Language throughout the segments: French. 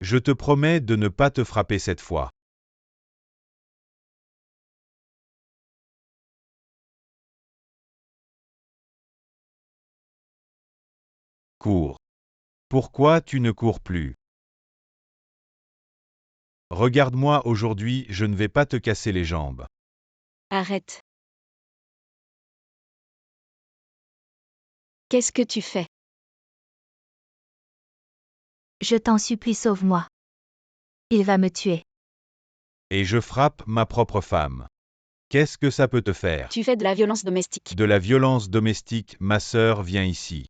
Je te promets de ne pas te frapper cette fois. Cours. Pourquoi tu ne cours plus? Regarde-moi aujourd'hui, je ne vais pas te casser les jambes. Arrête. Qu'est-ce que tu fais? Je t'en supplie, sauve-moi. Il va me tuer. Et je frappe ma propre femme. Qu'est-ce que ça peut te faire? Tu fais de la violence domestique. De la violence domestique, ma sœur vient ici.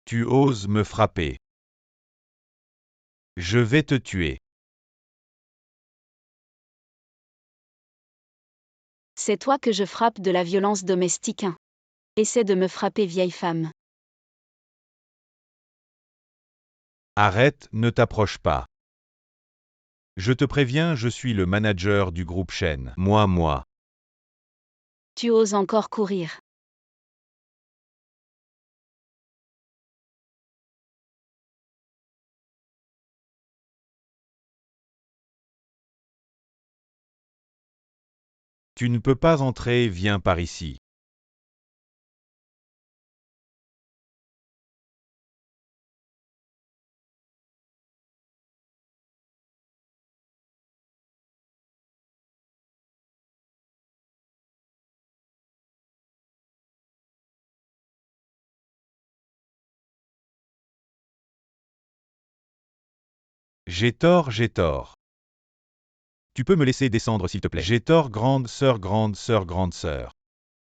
Tu oses me frapper. Je vais te tuer. C'est toi que je frappe de la violence domestique. Essaie de me frapper, vieille femme. Arrête, ne t'approche pas. Je te préviens, je suis le manager du groupe Shen. Moi. Tu oses encore courir. Tu ne peux pas entrer, viens par ici. J'ai tort. Tu peux me laisser descendre s'il te plaît. J'ai tort, grande sœur.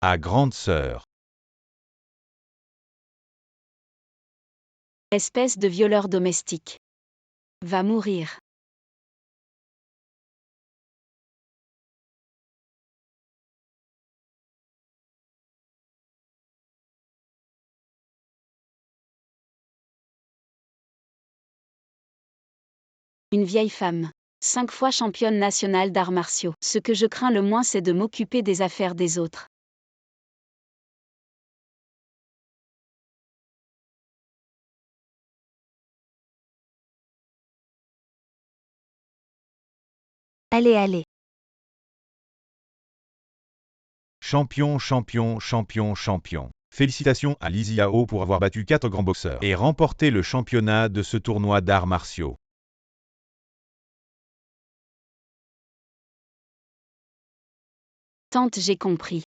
Ah, grande sœur. Espèce de violeur domestique. Va mourir. Une vieille femme. 5 fois championne nationale d'arts martiaux. Ce que je crains le moins, c'est de m'occuper des affaires des autres. Allez. Champion. Félicitations à Li Ziao pour avoir battu 4 grands boxeurs et remporté le championnat de ce tournoi d'arts martiaux. Tante, j'ai compris.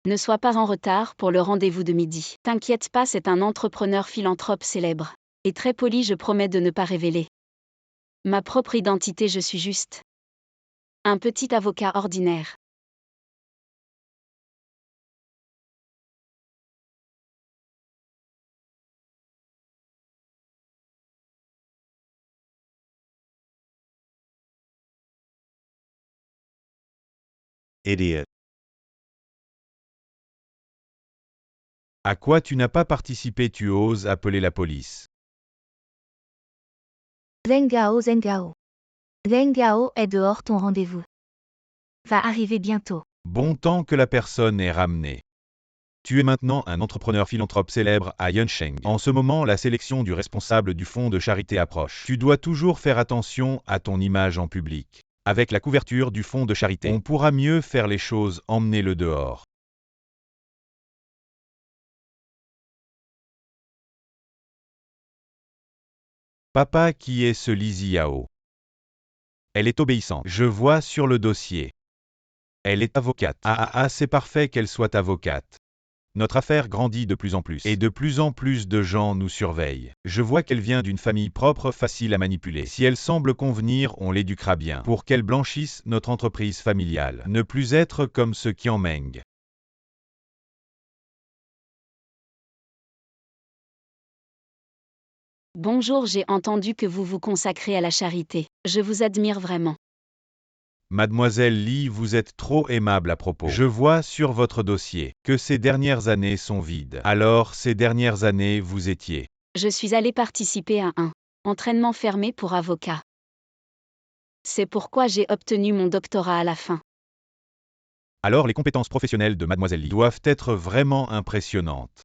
Ne sois pas en retard pour le rendez-vous de midi. T'inquiète pas, c'est un entrepreneur philanthrope célèbre. Et très poli, je promets de ne pas révéler ma propre identité, je suis juste un petit avocat ordinaire. Idiot. À quoi tu n'as pas participé? Tu oses appeler la police. Zheng Gao. Zheng Gao est dehors, ton rendez-vous va arriver bientôt. Bon temps que la personne est ramenée. Tu es maintenant un entrepreneur philanthrope célèbre à Yunsheng. En ce moment, la sélection du responsable du fonds de charité approche. Tu dois toujours faire attention à ton image en public. Avec la couverture du fonds de charité, on pourra mieux faire les choses, emmenez-le dehors. Papa, qui est ce Li Ziao? Elle est obéissante. Je vois sur le dossier. Elle est avocate. C'est parfait qu'elle soit avocate. Notre affaire grandit de plus en plus. Et de plus en plus de gens nous surveillent. Je vois qu'elle vient d'une famille propre, facile à manipuler. Si elle semble convenir, on l'éduquera bien. Pour qu'elle blanchisse notre entreprise familiale. Ne plus être comme ce Qianmeng. Bonjour, j'ai entendu que vous vous consacrez à la charité. Je vous admire vraiment. Mademoiselle Li, vous êtes trop aimable à propos. Je vois sur votre dossier que ces dernières années sont vides. Alors, ces dernières années, vous étiez. Je suis allée participer à un entraînement fermé pour avocats. C'est pourquoi j'ai obtenu mon doctorat à la fin. Alors les compétences professionnelles de Mademoiselle Li doivent être vraiment impressionnantes.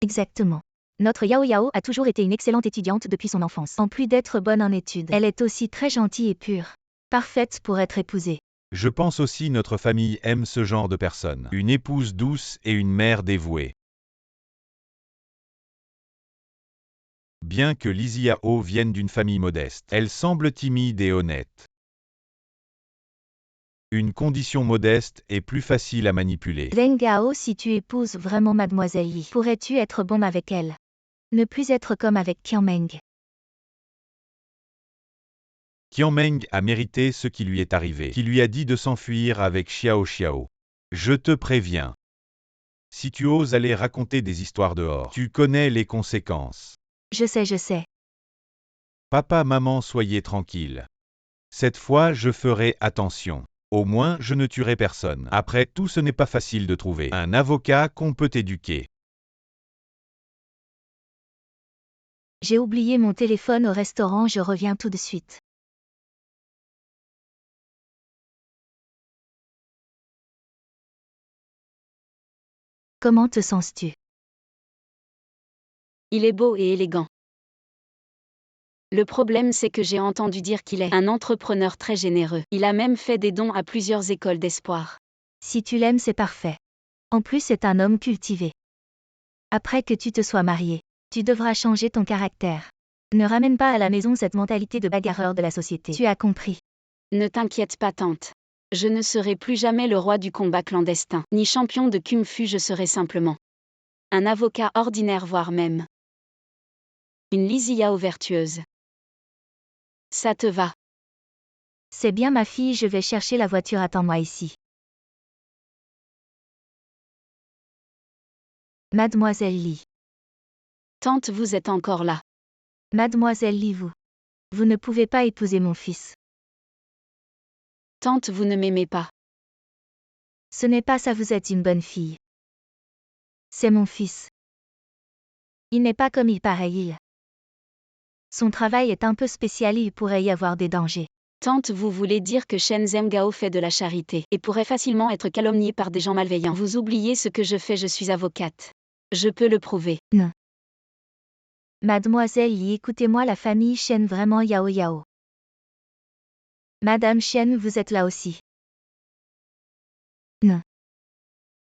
Exactement. Notre Yao Yao a toujours été une excellente étudiante depuis son enfance. En plus d'être bonne en études, elle est aussi très gentille et pure. Parfaite pour être épousée. Je pense aussi notre famille aime ce genre de personne. Une épouse douce et une mère dévouée. Bien que Li Ziao vienne d'une famille modeste, elle semble timide et honnête. Une condition modeste est plus facile à manipuler. Zheng Gao, si tu épouses vraiment Mademoiselle Li, pourrais-tu être bon avec elle? Ne plus être comme avec Qianmeng. Qianmeng a mérité ce qui lui est arrivé, qui lui a dit de s'enfuir avec Xiao Xiao. Je te préviens. Si tu oses aller raconter des histoires dehors, tu connais les conséquences. Je sais. Papa, maman, soyez tranquilles. Cette fois, je ferai attention. Au moins, je ne tuerai personne. Après tout, ce n'est pas facile de trouver un avocat qu'on peut éduquer. J'ai oublié mon téléphone au restaurant, je reviens tout de suite. Comment te sens-tu? Il est beau et élégant. Le problème, c'est que j'ai entendu dire qu'il est un entrepreneur très généreux. Il a même fait des dons à plusieurs écoles d'espoir. Si tu l'aimes, c'est parfait. En plus, c'est un homme cultivé. Après que tu te sois marié, tu devras changer ton caractère. Ne ramène pas à la maison cette mentalité de bagarreur de la société. Tu as compris. Ne t'inquiète pas, tante. Je ne serai plus jamais le roi du combat clandestin, ni champion de Kung Fu, je serai simplement un avocat ordinaire, voire même une Li Ziao vertueuse. Ça te va? C'est bien ma fille, je vais chercher la voiture, attends-moi ici. Mademoiselle Li. Tante, vous êtes encore là. Mademoiselle Li, vous ne pouvez pas épouser mon fils. Tante, vous ne m'aimez pas. Ce n'est pas ça, vous êtes une bonne fille. C'est mon fils. Il n'est pas comme il paraît. Son travail est un peu spécial, il pourrait y avoir des dangers. Tante, vous voulez dire que Shen Zhengao fait de la charité et pourrait facilement être calomnié par des gens malveillants. Vous oubliez ce que je fais, je suis avocate. Je peux le prouver. Non. Mademoiselle Li, écoutez-moi, la famille Shen vraiment Yao Yao. Madame Shen, vous êtes là aussi. Non.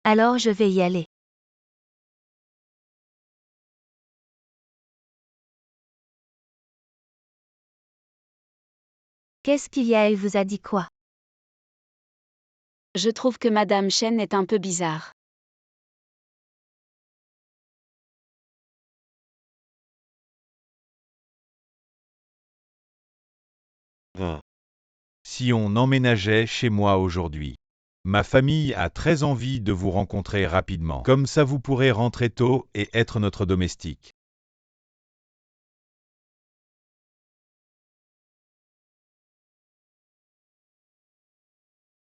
Alors je vais y aller. Qu'est-ce qu'il y a, elle vous a dit quoi? Je trouve que Madame Shen est un peu bizarre. Si on emménageait chez moi aujourd'hui. Ma famille a très envie de vous rencontrer rapidement. Comme ça vous pourrez rentrer tôt et être notre domestique.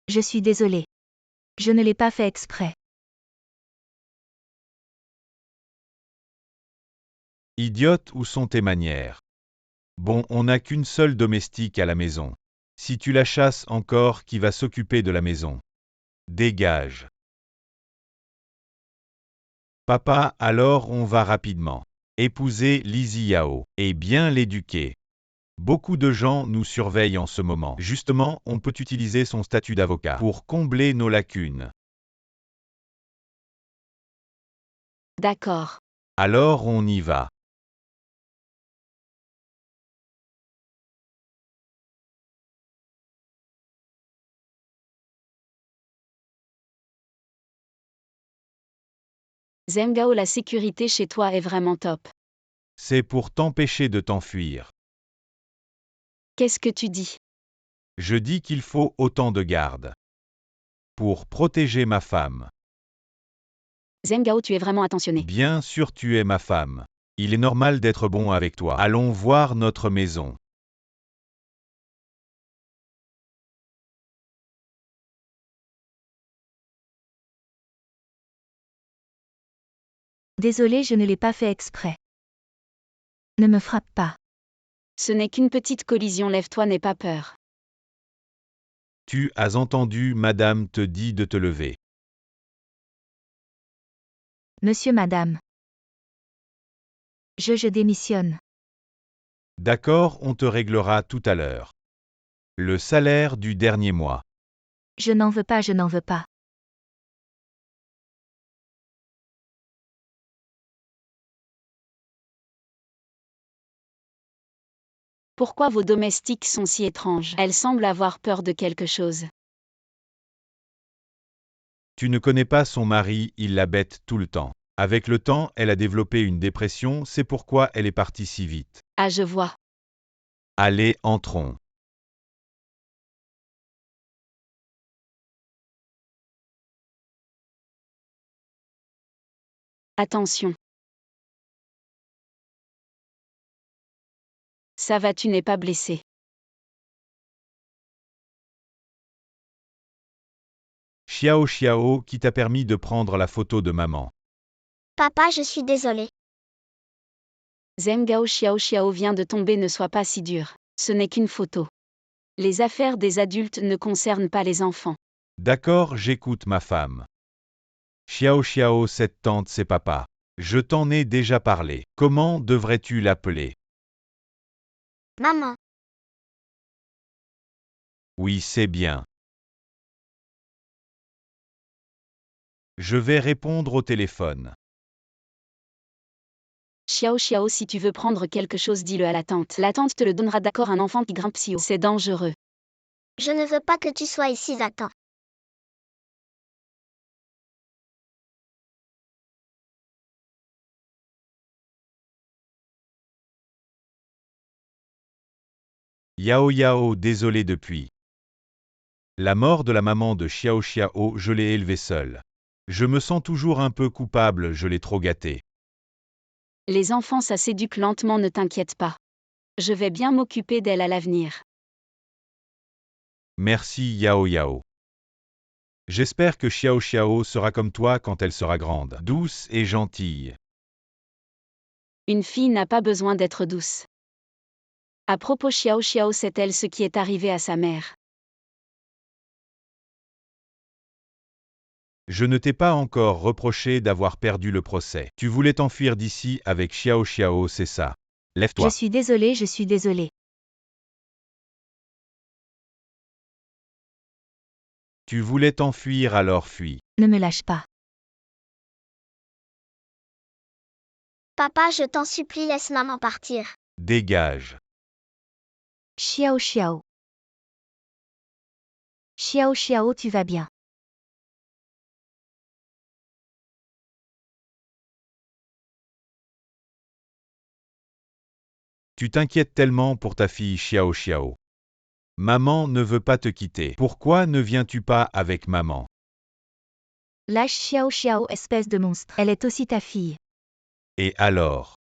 Je suis désolée. Je ne l'ai pas fait exprès. Idiote, où sont tes manières? Bon, on n'a qu'une seule domestique à la maison. Si tu la chasses encore, qui va s'occuper de la maison? Dégage. Papa, alors on va rapidement épouser Li Ziao et bien l'éduquer. Beaucoup de gens nous surveillent en ce moment. Justement, on peut utiliser son statut d'avocat pour combler nos lacunes. D'accord. Alors on y va. Zhengao, la sécurité chez toi est vraiment top. C'est pour t'empêcher de t'enfuir. Qu'est-ce que tu dis? Je dis qu'il faut autant de gardes. Pour protéger ma femme. Zhengao, tu es vraiment attentionné. Bien sûr, tu es ma femme. Il est normal d'être bon avec toi. Allons voir notre maison. Désolée, je ne l'ai pas fait exprès. Ne me frappe pas. Ce n'est qu'une petite collision, lève-toi, n'aie pas peur. Tu as entendu, madame te dit de te lever. Monsieur, madame. Je démissionne. D'accord, on te réglera tout à l'heure. Le salaire du dernier mois. Je n'en veux pas, je n'en veux pas. Pourquoi vos domestiques sont si étranges? Elles semblent avoir peur de quelque chose. Tu ne connais pas son mari, il la bête tout le temps. Avec le temps, elle a développé une dépression, c'est pourquoi elle est partie si vite. Ah, je vois. Allez, entrons. Attention. Ça va, tu n'es pas blessé. Xiao Xiao, qui t'a permis de prendre la photo de maman. Papa, je suis désolée. Zheng Gao Xiao vient de tomber, ne sois pas si dur. Ce n'est qu'une photo. Les affaires des adultes ne concernent pas les enfants. D'accord, j'écoute ma femme. Xiao Xiao, cette tante, c'est papa. Je t'en ai déjà parlé. Comment devrais-tu l'appeler? Maman. Oui, c'est bien. Je vais répondre au téléphone. Xiao, si tu veux prendre quelque chose, dis-le à la tante. La tante te le donnera, d'accord? Un enfant qui grimpe si haut, c'est dangereux. Je ne veux pas que tu sois ici, attends. Yao Yao, désolé depuis. La mort de la maman de Xiao Xiao, je l'ai élevée seule. Je me sens toujours un peu coupable, je l'ai trop gâtée. Les enfants, ça s'éduque lentement, ne t'inquiète pas. Je vais bien m'occuper d'elle à l'avenir. Merci Yao Yao. J'espère que Xiao Xiao sera comme toi quand elle sera grande, douce et gentille. Une fille n'a pas besoin d'être douce. À propos, Xiao, sait-elle ce qui est arrivé à sa mère? Je ne t'ai pas encore reproché d'avoir perdu le procès. Tu voulais t'enfuir d'ici avec Xiao Xiao, c'est ça. Je Lève-toi. suis désolée, je suis désolée. Tu voulais t'enfuir, alors fuis. Ne me lâche pas. Papa, je t'en supplie, laisse maman partir. Dégage. Xiao. Xiao, tu vas bien. Tu t'inquiètes tellement pour ta fille Xiao Xiao. Maman ne veut pas te quitter. Pourquoi ne viens-tu pas avec maman? Lâche Xiao, espèce de monstre. Elle est aussi ta fille. Et alors?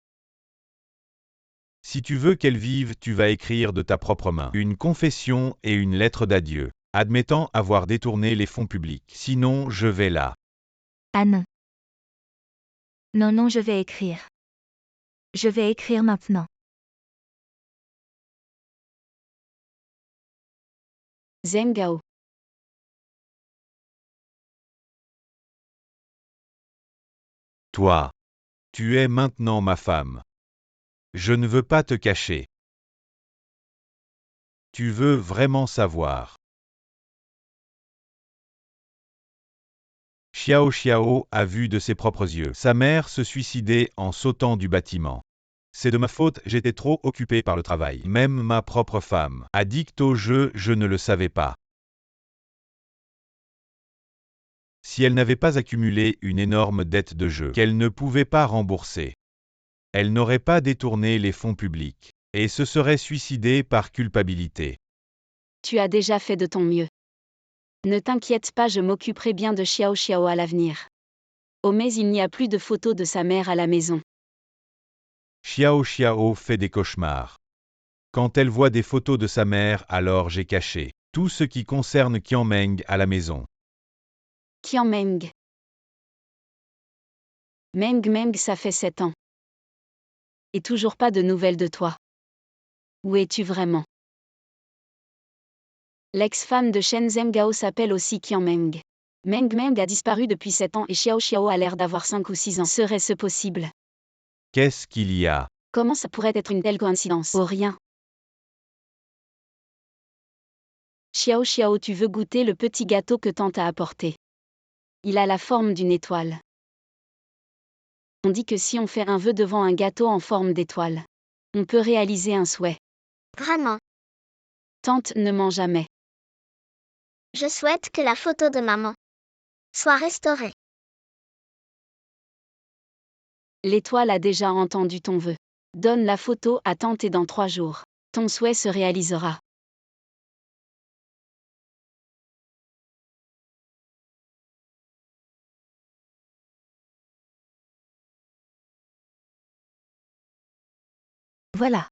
Si tu veux qu'elle vive, tu vas écrire de ta propre main une confession et une lettre d'adieu, admettant avoir détourné les fonds publics. Sinon, je vais là. Ah non. Non, je vais écrire. Je vais écrire maintenant. Zheng Gao. Toi. Tu es maintenant ma femme. Je ne veux pas te cacher. Tu veux vraiment savoir. Xiao Xiao a vu de ses propres yeux sa mère se suicider en sautant du bâtiment. C'est de ma faute, j'étais trop occupé par le travail. Même ma propre femme, addict au jeu, je ne le savais pas. Si elle n'avait pas accumulé une énorme dette de jeu qu'elle ne pouvait pas rembourser, elle n'aurait pas détourné les fonds publics et se serait suicidée par culpabilité. Tu as déjà fait de ton mieux. Ne t'inquiète pas, je m'occuperai bien de Xiao à l'avenir. Oh, mais il n'y a plus de photos de sa mère à la maison. Xiao Xiao fait des cauchemars. Quand elle voit des photos de sa mère, alors j'ai caché tout ce qui concerne Qianmeng à la maison. Qianmeng. Meng, ça fait 7 ans. Et toujours pas de nouvelles de toi. Où es-tu vraiment? L'ex-femme de Shen Zhenghao s'appelle aussi Qian Meng. Meng Meng a disparu depuis 7 ans et Xiao Xiao a l'air d'avoir 5 ou 6 ans. Serait-ce possible? Qu'est-ce qu'il y a? Comment ça pourrait être une telle coïncidence? Oh rien. Xiao Xiao, tu veux goûter le petit gâteau que tante a apporté? Il a la forme d'une étoile. On dit que si on fait un vœu devant un gâteau en forme d'étoile, on peut réaliser un souhait. Vraiment. Tante ne ment jamais. Je souhaite que la photo de maman soit restaurée. L'étoile a déjà entendu ton vœu. Donne la photo à tante et dans 3 jours, ton souhait se réalisera. Voilà.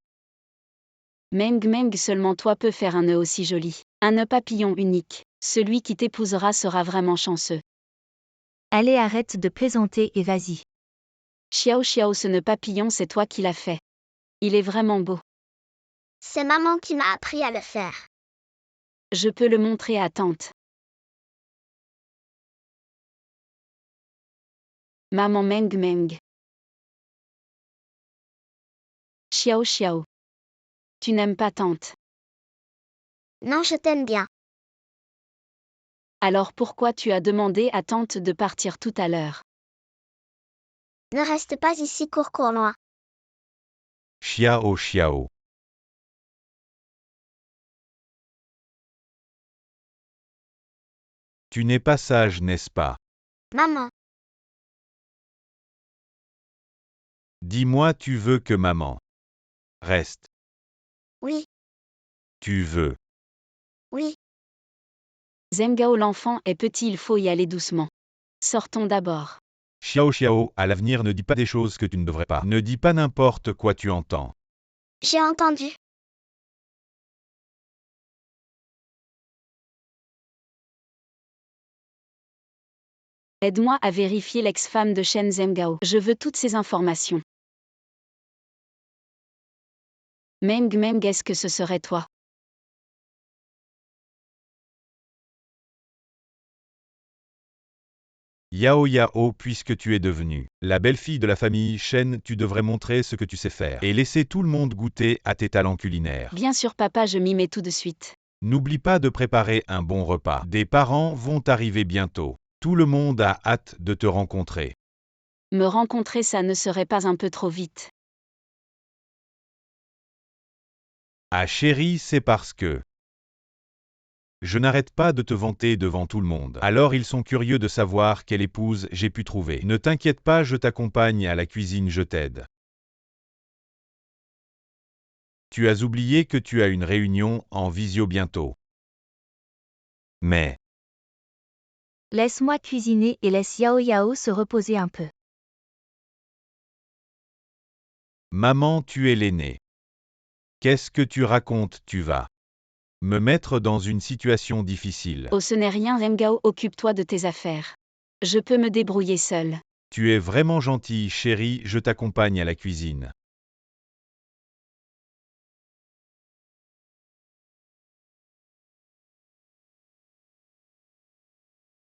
Meng Meng, seulement toi peux faire un nœud aussi joli. Un nœud papillon unique. Celui qui t'épousera sera vraiment chanceux. Allez, arrête de plaisanter et vas-y. Xiao Xiao, ce nœud papillon, c'est toi qui l'as fait. Il est vraiment beau. C'est maman qui m'a appris à le faire. Je peux le montrer à tante. Maman Meng Meng. Xiao Xiao. Tu n'aimes pas tante. Non, je t'aime bien. Alors pourquoi tu as demandé à tante de partir tout à l'heure? Ne reste pas ici, cours-cours-loin. Xiao Xiao. Tu n'es pas sage, n'est-ce pas? Maman, Dis-moi, tu veux que maman reste. oui, Tu veux. oui. Zhenghao, l'enfant est petit, il faut y aller doucement. Sortons d'abord. Xiao Xiao, à l'avenir ne dis pas des choses que tu ne devrais pas. Ne dis pas n'importe quoi, tu entends. J'ai entendu. Aide-moi à vérifier l'ex-femme de Shen Zhenghao. Je veux toutes ces informations. Meng Meng, est-ce que ce serait toi? Yao Yao, puisque tu es devenue la belle-fille de la famille Shen, tu devrais montrer ce que tu sais faire et laisser tout le monde goûter à tes talents culinaires. Bien sûr papa, je m'y mets tout de suite. N'oublie pas de préparer un bon repas. Des parents vont arriver bientôt. Tout le monde a hâte de te rencontrer. Me rencontrer, ça ne serait pas un peu trop vite? Ah chérie, c'est parce que je n'arrête pas de te vanter devant tout le monde. Alors ils sont curieux de savoir quelle épouse j'ai pu trouver. Ne t'inquiète pas, je t'accompagne à la cuisine, je t'aide. Tu as oublié que tu as une réunion en visio bientôt. Mais Laisse-moi cuisiner et laisse Yao Yao se reposer un peu. maman, tu es l'aînée. Qu'est-ce que tu racontes? Tu vas me mettre dans une situation difficile. Oh, ce n'est rien Zhenghao, occupe-toi de tes affaires. Je peux me débrouiller seule. Tu es vraiment gentille, chérie, je t'accompagne à la cuisine.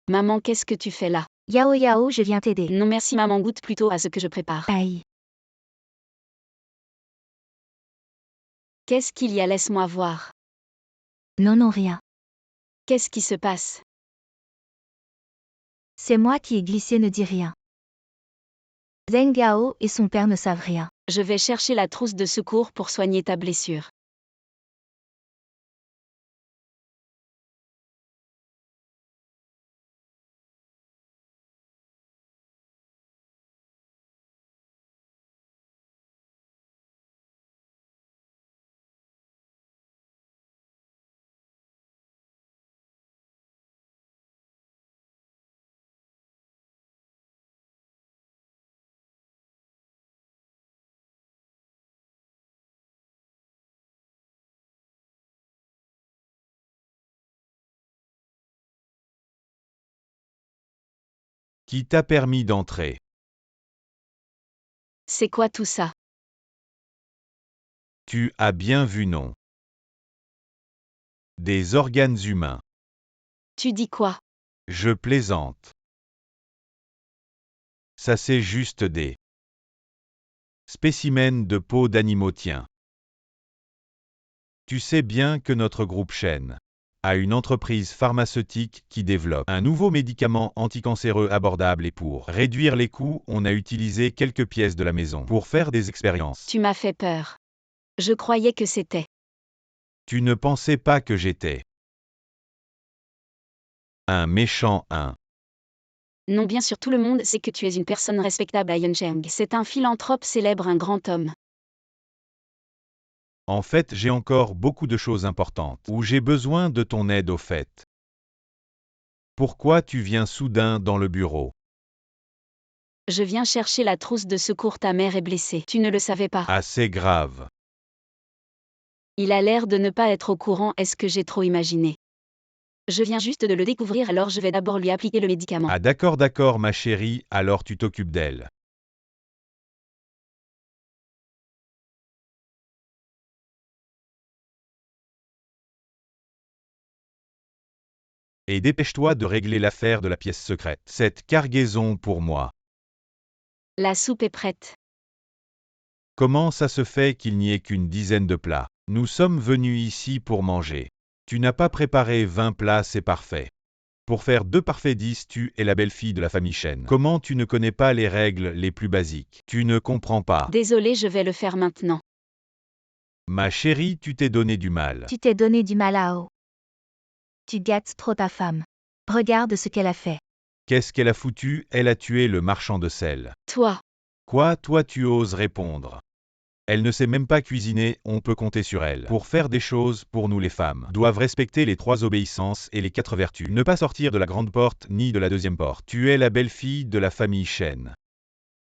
Maman, qu'est-ce que tu fais là? Yao Yao, je viens t'aider. Non merci maman, goûte plutôt à ce que je prépare. Aïe. Qu'est-ce qu'il y a? Laisse-moi voir. Non, non, rien. Qu'est-ce qui se passe? C'est moi qui ai glissé, ne dis rien. Zhenghao et son père ne savent rien. Je vais chercher la trousse de secours pour soigner ta blessure. Qui t'a permis d'entrer? C'est quoi tout ça? Tu as bien vu, non? Des organes humains. Tu dis quoi? Je plaisante. Ça c'est juste des spécimens de peau d'animaux tiens. Tu sais bien que notre groupe Shen a une entreprise pharmaceutique qui développe un nouveau médicament anticancéreux abordable et pour réduire les coûts, on a utilisé quelques pièces de la maison pour faire des expériences. Tu m'as fait peur. Je croyais que c'était. Tu ne pensais pas que j'étais un méchant, hein? Non, bien sûr, tout le monde sait que tu es une personne respectable à Yuncheng. C'est un philanthrope célèbre, un grand homme. En fait, j'ai encore beaucoup de choses importantes où j'ai besoin de ton aide au fait. Pourquoi tu viens soudain dans le bureau? Je viens chercher la trousse de secours, ta mère est blessée. Tu ne le savais pas. Assez grave. Il a l'air de ne pas être au courant, est-ce que j'ai trop imaginé? Je viens juste de le découvrir, alors je vais d'abord lui appliquer le médicament. Ah d'accord ma chérie, alors tu t'occupes d'elle. Et dépêche-toi de régler l'affaire de la pièce secrète. Cette cargaison pour moi. La soupe est prête. Comment ça se fait qu'il n'y ait qu'une dizaine de plats? Nous sommes venus ici pour manger. Tu n'as pas préparé 20 plats, c'est parfait. Pour faire 2 parfaits 10, tu es la belle-fille de la famille Shen. Comment tu ne connais pas les règles les plus basiques? Tu ne comprends pas. Désolé, je vais le faire maintenant. Ma chérie, tu t'es donné du mal. Tu t'es donné du mal à Ao. Tu gâtes trop ta femme. Regarde ce qu'elle a fait. Qu'est-ce qu'elle a foutu? Elle a tué le marchand de sel. Toi, Quoi, toi tu oses répondre? Elle ne sait même pas cuisiner, on peut compter sur elle. Pour faire des choses, pour nous les femmes, doivent respecter les 3 obéissances et les 4 vertus. Ne pas sortir de la grande porte, ni de la deuxième porte. Tu es la belle-fille de la famille Shen.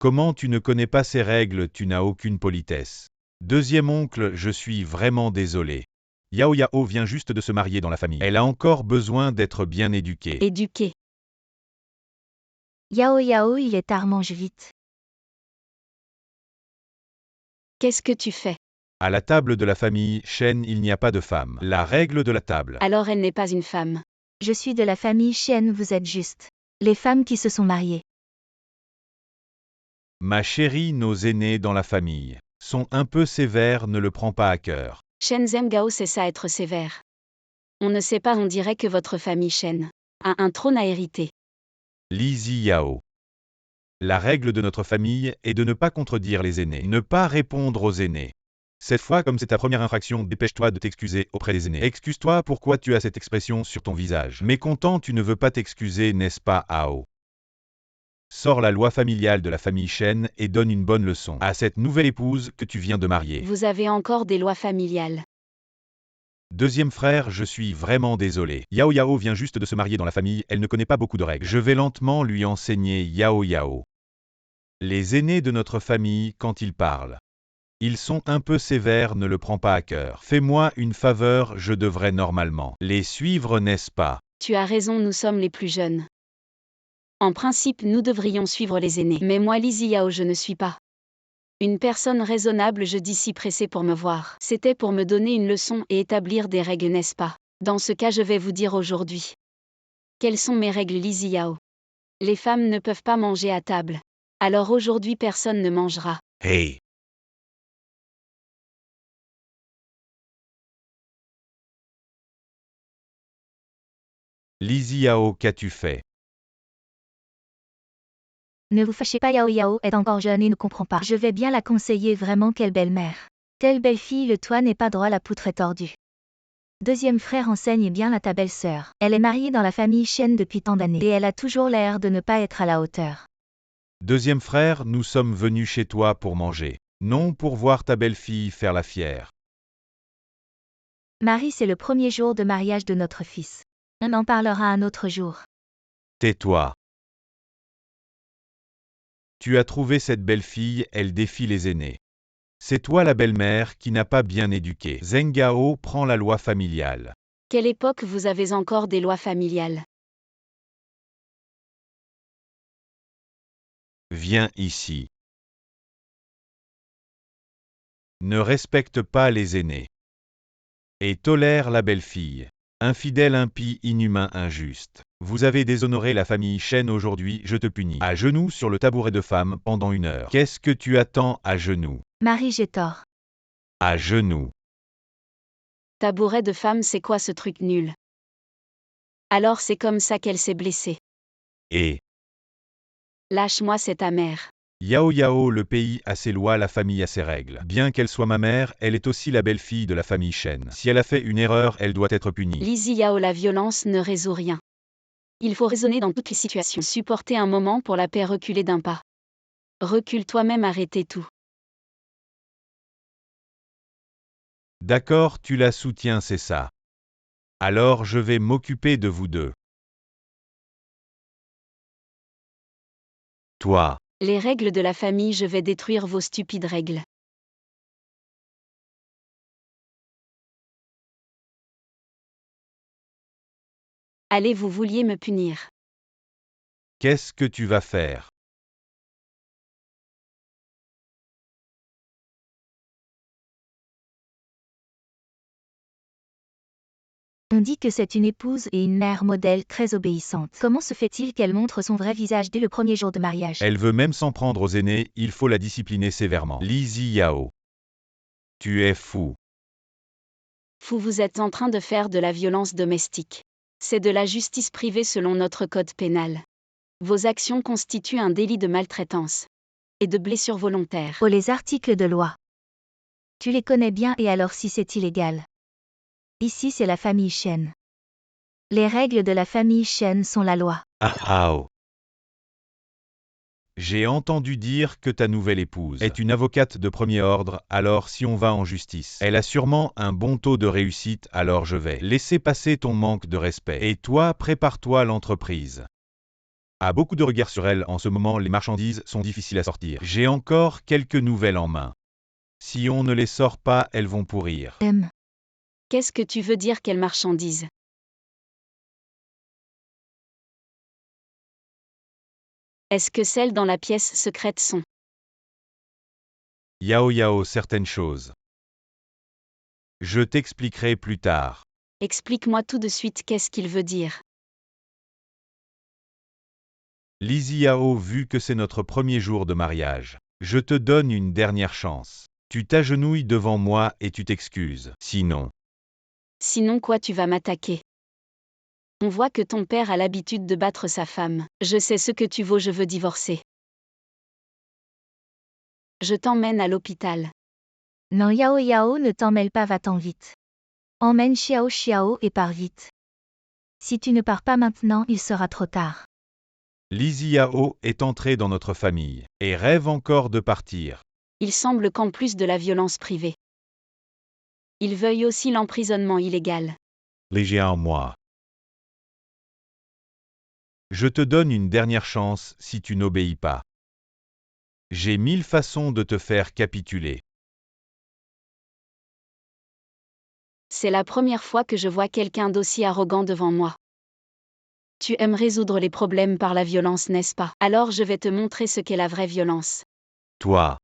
Comment tu ne connais pas ces règles? Tu n'as aucune politesse. Deuxième oncle, je suis vraiment désolé. Yao Yao vient juste de se marier dans la famille. Elle a encore besoin d'être bien éduquée. éduqué. Yao Yao, il est tard, mange vite. Qu'est-ce que tu fais? À la table de la famille Shen, il n'y a pas de femme. La règle de la table. Alors elle n'est pas une femme. Je suis de la famille Shen, vous êtes juste. Les femmes qui se sont mariées. Ma chérie, nos aînés dans la famille sont un peu sévères, ne le prends pas à cœur. Shen Zhengao, c'est ça être sévère. On ne sait pas, on dirait que votre famille Shen a un trône à hériter. Lizzy Yao. La règle de notre famille est de ne pas contredire les aînés, ne pas répondre aux aînés. Cette fois, comme c'est ta première infraction, dépêche-toi de t'excuser auprès des aînés. Excuse-toi, pourquoi tu as cette expression sur ton visage? Mécontent, tu ne veux pas t'excuser, n'est-ce pas, Ao? Sors la loi familiale de la famille Shen et donne une bonne leçon à cette nouvelle épouse que tu viens de marier. Vous avez encore des lois familiales. Deuxième frère, je suis vraiment désolé. Yao Yao vient juste de se marier dans la famille, elle ne connaît pas beaucoup de règles. Je vais lentement lui enseigner Yao Yao. Les aînés de notre famille, quand ils parlent, ils sont un peu sévères, ne le prends pas à cœur. Fais-moi une faveur, je devrais normalement les suivre, n'est-ce pas? Tu as raison, nous sommes les plus jeunes. En principe, nous devrions suivre les aînés. Mais moi, Lizzy Yao, je ne suis pas une personne raisonnable, je dis si pressé pour me voir. C'était pour me donner une leçon et établir des règles, n'est-ce pas? Dans ce cas, je vais vous dire aujourd'hui. Quelles sont mes règles, Lizzy Yao? Les femmes ne peuvent pas manger à table. Alors aujourd'hui, personne ne mangera. Hey! Lizzy Yao, qu'as-tu fait? Ne vous fâchez pas, Yao Yao est encore jeune et ne comprend pas. Je vais bien la conseiller, vraiment, quelle belle-mère. Telle belle-fille, le toit n'est pas droit, la poutre est tordue. Deuxième frère, enseigne bien à ta belle-sœur. Elle est mariée dans la famille Shen depuis tant d'années et elle a toujours l'air de ne pas être à la hauteur. Deuxième frère, nous sommes venus chez toi pour manger, non pour voir ta belle-fille faire la fière. Marie, c'est le premier jour de mariage de notre fils. On en parlera un autre jour. Tais-toi. Tu as trouvé cette belle-fille, elle défie les aînés. C'est toi la belle-mère qui n'a pas bien éduqué. Zhengao prend la loi familiale. Quelle époque vous avez encore des lois familiales? Viens ici. Ne respecte pas les aînés. Et tolère la belle-fille. Infidèle, impie, inhumain, injuste. Vous avez déshonoré la famille Chen aujourd'hui, je te punis. À genoux sur le tabouret de femme pendant 1 heure. Qu'est-ce que tu attends à genoux? Marie, j'ai tort. À genoux. Tabouret de femme, c'est quoi ce truc nul? Alors c'est comme ça qu'elle s'est blessée. Et Lâche-moi, c'est ta mère. Yao Yao, le pays a ses lois, la famille a ses règles. Bien qu'elle soit ma mère, elle est aussi la belle-fille de la famille Chen. Si elle a fait une erreur, elle doit être punie. Lizzie Yao, la violence ne résout rien. Il faut raisonner dans toutes les situations. Supporter un moment pour la paix, reculer d'un pas. Recule toi-même, arrêtez tout. D'accord, tu la soutiens, c'est ça. Alors je vais m'occuper de vous deux. Toi. Les règles de la famille, je vais détruire vos stupides règles. Allez, vous vouliez me punir. Qu'est-ce que tu vas faire? On dit que c'est une épouse et une mère modèle très obéissante. Comment se fait-il qu'elle montre son vrai visage dès le premier jour de mariage? Elle veut même s'en prendre aux aînés, il faut la discipliner sévèrement. Lizzie Yao. Tu es fou. Vous êtes en train de faire de la violence domestique. C'est de la justice privée selon notre code pénal. Vos actions constituent un délit de maltraitance et de blessure volontaire. Oh, les articles de loi. Tu les connais bien, et alors si c'est illégal? Ici, c'est la famille Chen. Les règles de la famille Chen sont la loi. Ah oh. J'ai entendu dire que ta nouvelle épouse est une avocate de premier ordre, alors si on va en justice, elle a sûrement un bon taux de réussite, alors je vais laisser passer ton manque de respect. Et toi, prépare-toi, l'entreprise a beaucoup de regards sur elle en ce moment, les marchandises sont difficiles à sortir. J'ai encore quelques nouvelles en main. Si on ne les sort pas, elles vont pourrir. Qu'est-ce que tu veux dire, quelle marchandise? Est-ce que celles dans la pièce secrète sont? Yao Yao, certaines choses. Je t'expliquerai plus tard. Explique-moi tout de suite, qu'est-ce qu'il veut dire? Lizzie Yao, vu que c'est notre premier jour de mariage, je te donne une dernière chance. Tu t'agenouilles devant moi et tu t'excuses. Sinon quoi, tu vas m'attaquer? On voit que ton père a l'habitude de battre sa femme. Je sais ce que tu vaux, je veux divorcer. Je t'emmène à l'hôpital. Non, Yao Yao, ne t'en mêle pas, va-t'en vite. Emmène Xiao Xiao et pars vite. Si tu ne pars pas maintenant, il sera trop tard. Lizzie Yao est entrée dans notre famille et rêve encore de partir. Il semble qu'en plus de la violence privée, il veuille aussi l'emprisonnement illégal. Léger en moi. Je te donne une dernière chance si tu n'obéis pas. J'ai 1000 façons de te faire capituler. C'est la première fois que je vois quelqu'un d'aussi arrogant devant moi. Tu aimes résoudre les problèmes par la violence, n'est-ce pas? Alors je vais te montrer ce qu'est la vraie violence. Toi.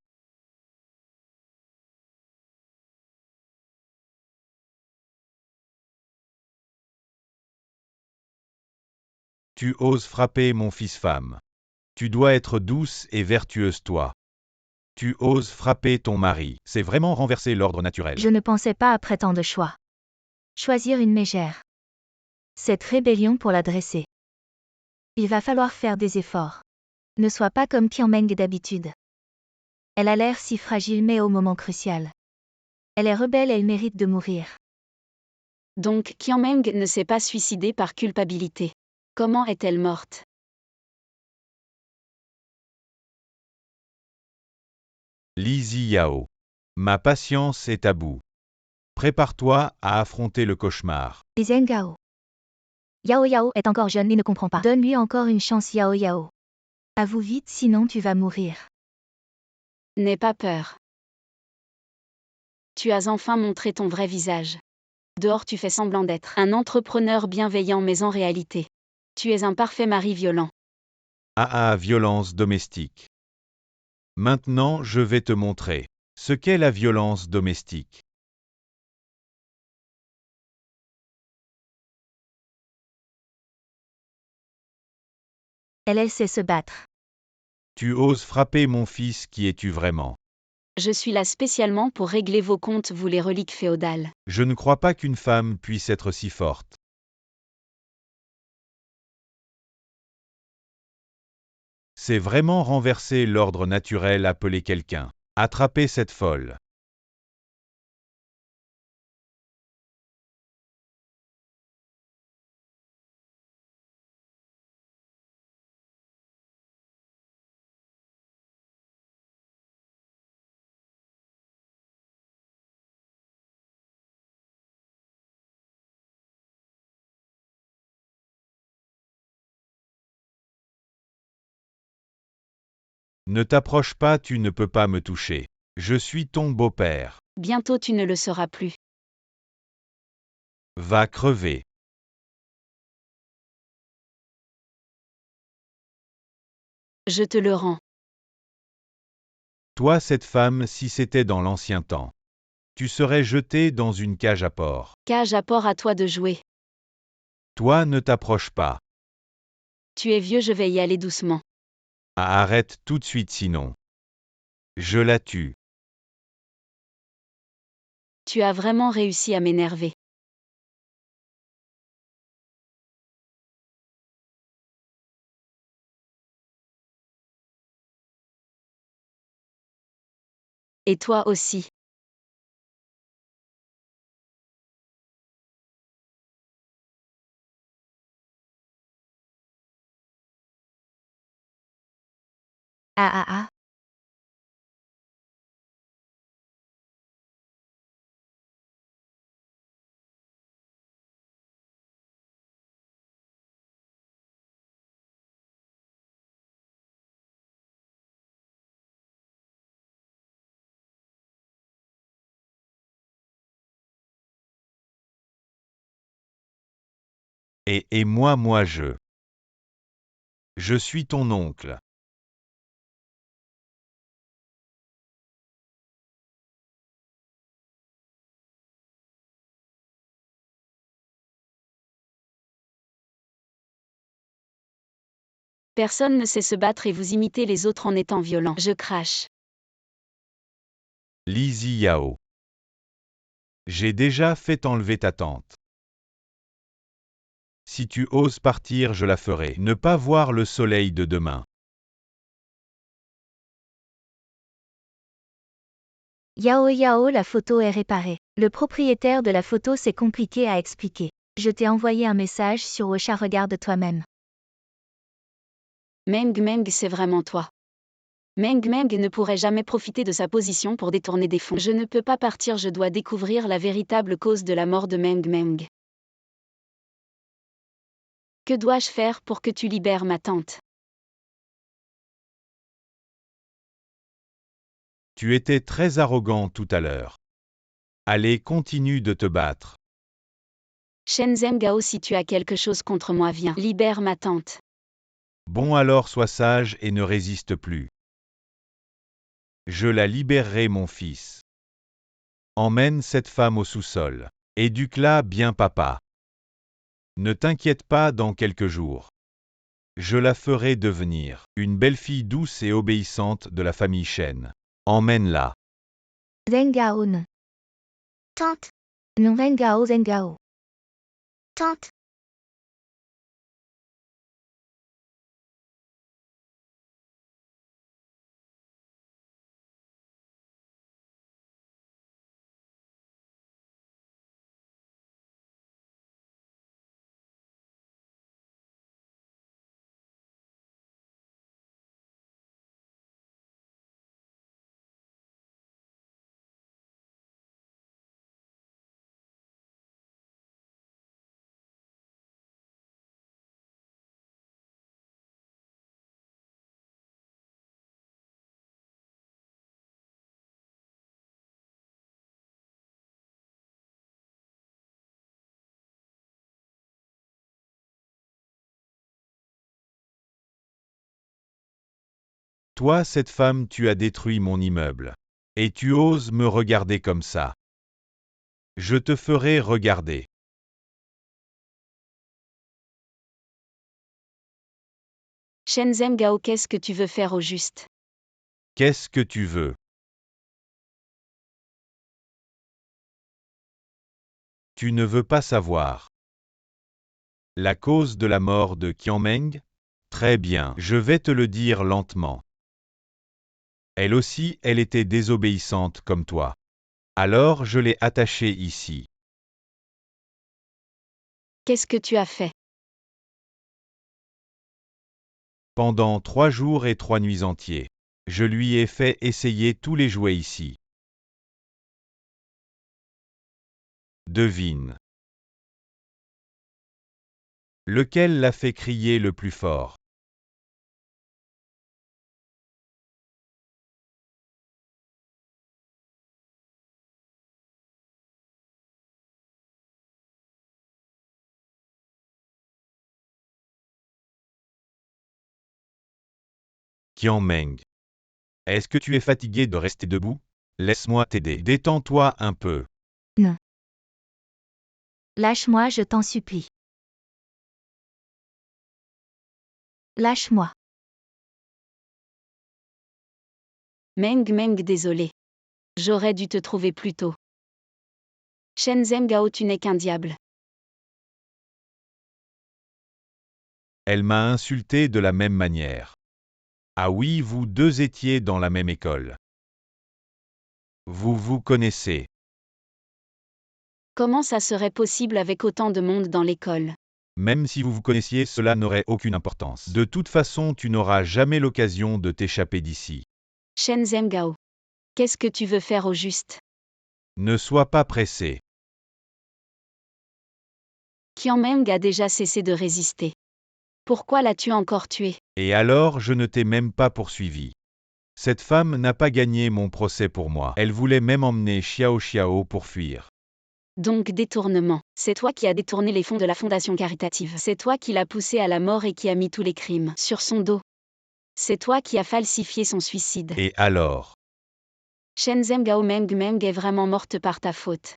Tu oses frapper mon fils-femme. Tu dois être douce et vertueuse, toi. Tu oses frapper ton mari. C'est vraiment renverser l'ordre naturel. Je ne pensais pas après tant de choix. Choisir une mégère. Cette rébellion pour la dresser. Il va falloir faire des efforts. Ne sois pas comme Qianmeng d'habitude. Elle a l'air si fragile, mais au moment crucial. Elle est rebelle, elle mérite de mourir. Donc Qianmeng ne s'est pas suicidée par culpabilité. Comment est-elle morte? Lizzie Yao. Ma patience est à bout. Prépare-toi à affronter le cauchemar. Et Zhengao. Yao Yao est encore jeune et ne comprend pas. Donne-lui encore une chance, Yao Yao. Avoue vite, sinon tu vas mourir. N'aie pas peur. Tu as enfin montré ton vrai visage. Dehors tu fais semblant d'être un entrepreneur bienveillant, mais en réalité, tu es un parfait mari violent. Violence domestique. Maintenant, je vais te montrer ce qu'est la violence domestique. Elle sait se battre. Tu oses frapper mon fils, qui es-tu vraiment? Je suis là spécialement pour régler vos comptes, vous les reliques féodales. Je ne crois pas qu'une femme puisse être si forte. C'est vraiment renverser l'ordre naturel, appeler quelqu'un. Attrapez cette folle. Ne t'approche pas, tu ne peux pas me toucher. Je suis ton beau-père. Bientôt tu ne le seras plus. Va crever. Je te le rends. Toi, cette femme, si c'était dans l'ancien temps, tu serais jeté dans une cage à porc. Cage à porc, à toi de jouer. Toi, ne t'approche pas. Tu es vieux, je vais y aller doucement. Ah, arrête tout de suite, sinon je la tue. Tu as vraiment réussi à m'énerver. Et toi aussi. Ah ah ah. Et moi, je suis ton oncle. Personne ne sait se battre et vous imitez les autres en étant violent. Je crache. Li Ziyao. J'ai déjà fait enlever ta tante. Si tu oses partir, je la ferai. Ne pas voir le soleil de demain. Yao Yao, la photo est réparée. Le propriétaire de la photo s'est compliqué à expliquer. Je t'ai envoyé un message sur Ocha, regarde toi-même. Meng Meng, c'est vraiment toi. Meng Meng ne pourrait jamais profiter de sa position pour détourner des fonds. Je ne peux pas partir, je dois découvrir la véritable cause de la mort de Meng Meng. Que dois-je faire pour que tu libères ma tante? Tu étais très arrogant tout à l'heure. Allez, continue de te battre. Shenzhen Gao, si tu as quelque chose contre moi, viens. Libère ma tante. Bon, alors sois sage et ne résiste plus. Je la libérerai, mon fils. Emmène cette femme au sous-sol. Éduque-la bien, papa. Ne t'inquiète pas, dans quelques jours. Je la ferai devenir une belle fille douce et obéissante de la famille Shen. Emmène-la. Zengao non. Tante, Non Zengao Zengao. tante. Toi, cette femme, tu as détruit mon immeuble. Et tu oses me regarder comme ça. Je te ferai regarder. Shenzhen Gao, qu'est-ce que tu veux faire au juste? Qu'est-ce que tu veux? Tu ne veux pas savoir. La cause de la mort de Qianmeng? Très bien, je vais te le dire lentement. Elle aussi, elle était désobéissante comme toi. Alors je l'ai attachée ici. Qu'est-ce que tu as fait? Pendant 3 jours et 3 nuits entiers. Je lui ai fait essayer tous les jouets ici. Devine. Lequel l'a fait crier le plus fort? Qianmeng. Est-ce que tu es fatigué de rester debout? Laisse-moi t'aider. Détends-toi un peu. Non. Lâche-moi, je t'en supplie. Lâche-moi. Meng, désolé. J'aurais dû te trouver plus tôt. Shenzhen Gao, tu n'es qu'un diable. Elle m'a insulté de la même manière. Ah oui, vous deux étiez dans la même école. Vous vous connaissez. Comment ça serait possible avec autant de monde dans l'école? Même si vous vous connaissiez, cela n'aurait aucune importance. De toute façon, tu n'auras jamais l'occasion de t'échapper d'ici. Shenzhen Gao. Qu'est-ce que tu veux faire au juste? Ne sois pas pressé. Qianmeng a déjà cessé de résister. Pourquoi l'as-tu encore tué? Et alors, je ne t'ai même pas poursuivi. Cette femme n'a pas gagné mon procès pour moi. Elle voulait même emmener Xiao pour fuir. Donc détournement. C'est toi qui as détourné les fonds de la fondation caritative. C'est toi qui l'as poussé à la mort et qui a mis tous les crimes sur son dos. C'est toi qui as falsifié son suicide. Et alors? Shenzhen Gao, Meng est vraiment morte par ta faute.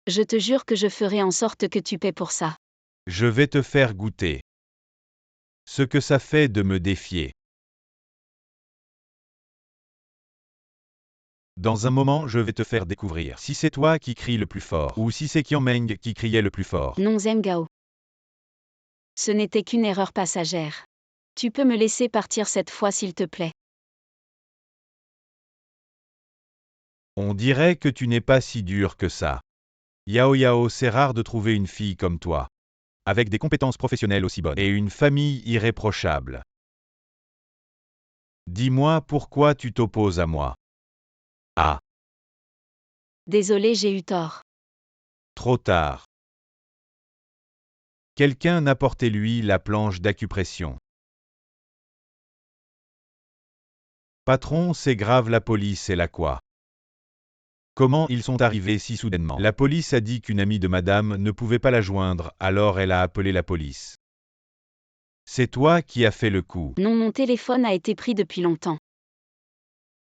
Je te jure que je ferai en sorte que tu paies pour ça. Je vais te faire goûter ce que ça fait de me défier. Dans un moment, je vais te faire découvrir si c'est toi qui cries le plus fort, ou si c'est Qianmeng qui criait le plus fort. Non, Zhen Gao. Ce n'était qu'une erreur passagère. Tu peux me laisser partir cette fois s'il te plaît. On dirait que tu n'es pas si dur que ça. Yao, c'est rare de trouver une fille comme toi. Avec des compétences professionnelles aussi bonnes. Et une famille irréprochable. Dis-moi pourquoi tu t'opposes à moi. Ah, Désolé, j'ai eu tort. trop tard. Quelqu'un apportez-lui la planche d'acupression. Patron, c'est grave, la police est là quoi? Comment ils sont arrivés si soudainement? La police a dit qu'une amie de madame ne pouvait pas la joindre, alors elle a appelé la police. C'est toi qui as fait le coup. Non, mon téléphone a été pris depuis longtemps.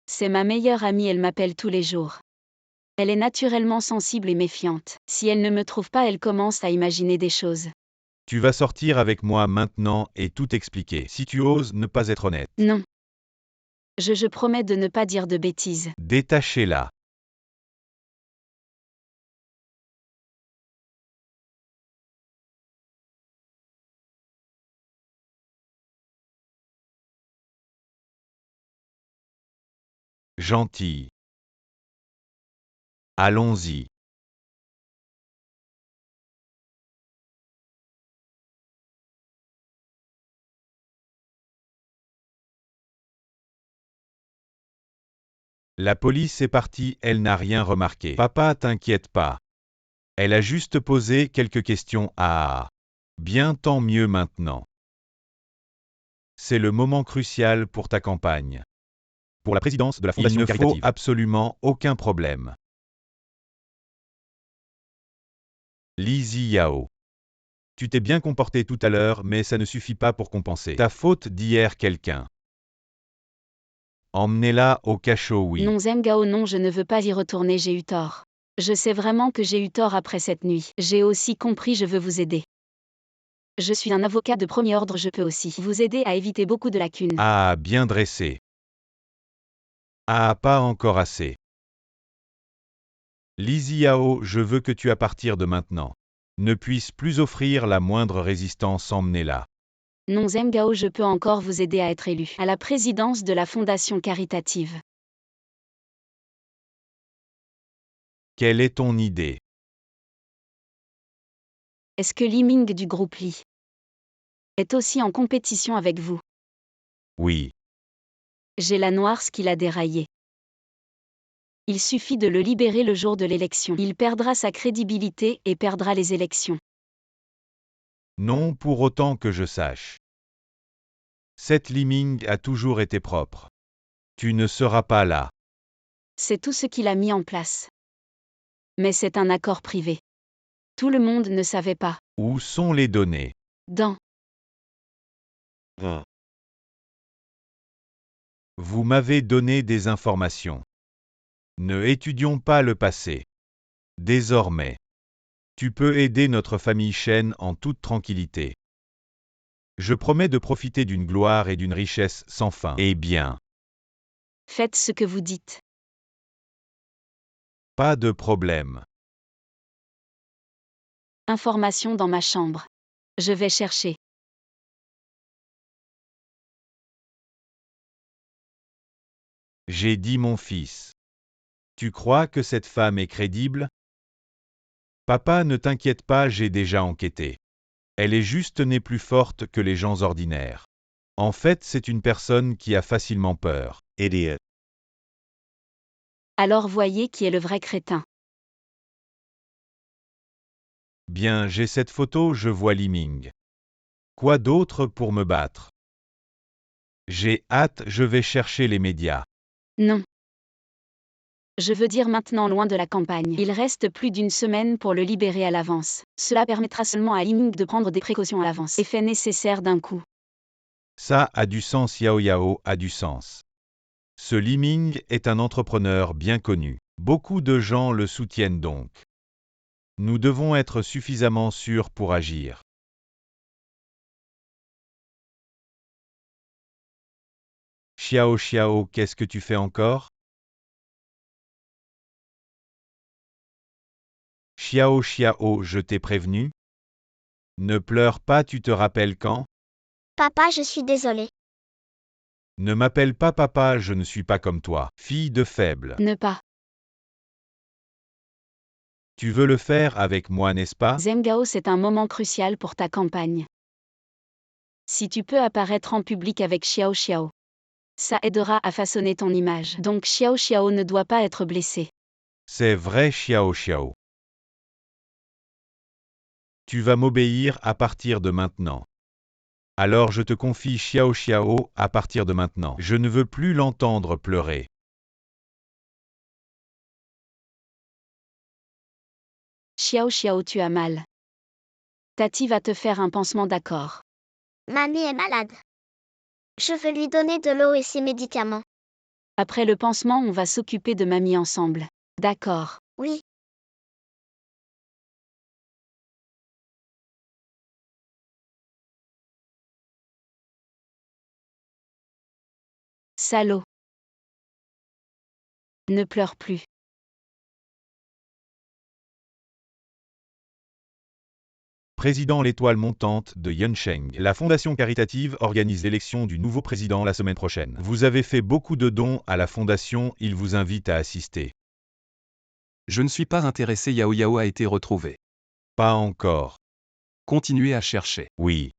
C'est ma meilleure amie, elle m'appelle tous les jours. Elle est naturellement sensible et méfiante. Si elle ne me trouve pas, elle commence à imaginer des choses. Tu vas sortir avec moi maintenant et tout expliquer. Si tu oses ne pas être honnête. Non. Je promets de ne pas dire de bêtises. Détachez-la. Gentille. Allons-y. La police est partie, elle n'a rien remarqué. Papa, t'inquiète pas. Elle a juste posé quelques questions. Ah. Bien, tant mieux maintenant. C'est le moment crucial pour ta campagne. Pour la présidence de la fondation caritative. Il ne faut absolument aucun problème. Lizzie Yao. Tu t'es bien comporté tout à l'heure, mais ça ne suffit pas pour compenser ta faute d'hier. Quelqu'un. Emmenez-la au cachot, oui. Non, Zhen Gao, non, je ne veux pas y retourner, j'ai eu tort. Je sais vraiment que j'ai eu tort après cette nuit. J'ai aussi compris, je veux vous aider. Je suis un avocat de premier ordre, je peux aussi vous aider à éviter beaucoup de lacunes. Ah, bien dressé. Ah, pas encore assez. Lizzie Yao, je veux que tu à partir de maintenant ne puisses plus offrir la moindre résistance emmenez-la. Non Zheng Gao, je peux encore vous aider à être élu à la présidence de la fondation caritative. Quelle est ton idée? Est-ce que Li Ming du groupe Li est aussi en compétition avec vous? Oui. J'ai la noire qu'il a déraillé. Il suffit de le libérer le jour de l'élection. Il perdra sa crédibilité et perdra les élections. Non pour autant que je sache. Cette Li Ming a toujours été propre. Tu ne seras pas là. C'est tout ce qu'il a mis en place. Mais c'est un accord privé. Tout le monde ne savait pas. Où sont les données? Dans Vous m'avez donné des informations. Ne étudions pas le passé. Désormais, tu peux aider notre famille Shen en toute tranquillité. Je promets de profiter d'une gloire et d'une richesse sans fin. Eh bien, faites ce que vous dites. pas de problème. Information dans ma chambre. Je vais chercher. J'ai dit mon fils. Tu crois que cette femme est crédible? Papa, ne t'inquiète pas, j'ai déjà enquêté. Elle est juste née plus forte que les gens ordinaires. En fait, c'est une personne qui a facilement peur. Idiot. Alors voyez qui est le vrai crétin. Bien, j'ai cette photo, je vois Li Ming. Quoi d'autre pour me battre? J'ai hâte, je vais chercher les médias. Non. Je veux dire maintenant loin de la campagne. Il reste plus d'une semaine pour le libérer à l'avance. Cela permettra seulement à Li Ming de prendre des précautions à l'avance. Effet nécessaire d'un coup. Ça a du sens, Yao Yao a du sens. Ce Li Ming est un entrepreneur bien connu. Beaucoup de gens le soutiennent donc. Nous devons être suffisamment sûrs pour agir. Xiao Xiao, qu'est-ce que tu fais encore? Xiao Xiao, je t'ai prévenu? Ne pleure pas, tu te rappelles quand? Papa, je suis désolée. Ne m'appelle pas papa, je ne suis pas comme toi, fille de faible. Ne pas. Tu veux le faire avec moi, n'est-ce pas? Zheng Gao, c'est un moment crucial pour ta campagne. Si tu peux apparaître en public avec Xiao Xiao, ça aidera à façonner ton image. Donc Xiao Xiao ne doit pas être blessé. C'est vrai, Xiao Xiao. Tu vas m'obéir à partir de maintenant. Alors je te confie Xiao Xiao à partir de maintenant. Je ne veux plus l'entendre pleurer. Xiao Xiao, tu as mal. Tati va te faire un pansement, d'accord? Mamie est malade. Je veux lui donner de l'eau et ses médicaments. Après le pansement, on va s'occuper de mamie ensemble. D'accord. Oui. Salaud. Ne pleure plus. Président l'étoile montante de Yunsheng. La fondation caritative organise l'élection du nouveau président la semaine prochaine. Vous avez fait beaucoup de dons à la fondation, il vous invite à assister. Je ne suis pas intéressé. Yao Yao a été retrouvé. Pas encore. Continuez à chercher. Oui.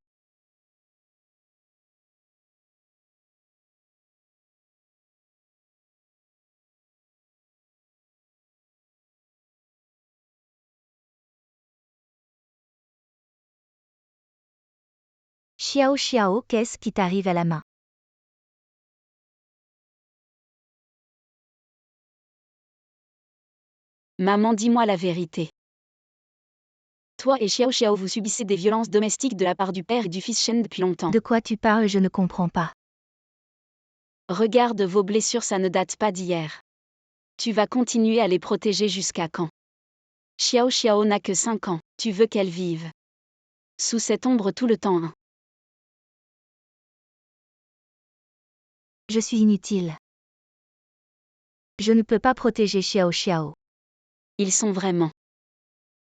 Xiao Xiao, qu'est-ce qui t'arrive à la main? Maman, dis-moi la vérité. Toi et Xiao Xiao, vous subissez des violences domestiques de la part du père et du fils Shen depuis longtemps. De quoi tu parles, je ne comprends pas. Regarde vos blessures, ça ne date pas d'hier. Tu vas continuer à les protéger jusqu'à quand? Xiao Xiao n'a que 5 ans, tu veux qu'elle vive. Sous cette ombre tout le temps. Je suis inutile. Je ne peux pas protéger Xiao Xiao. Ils sont vraiment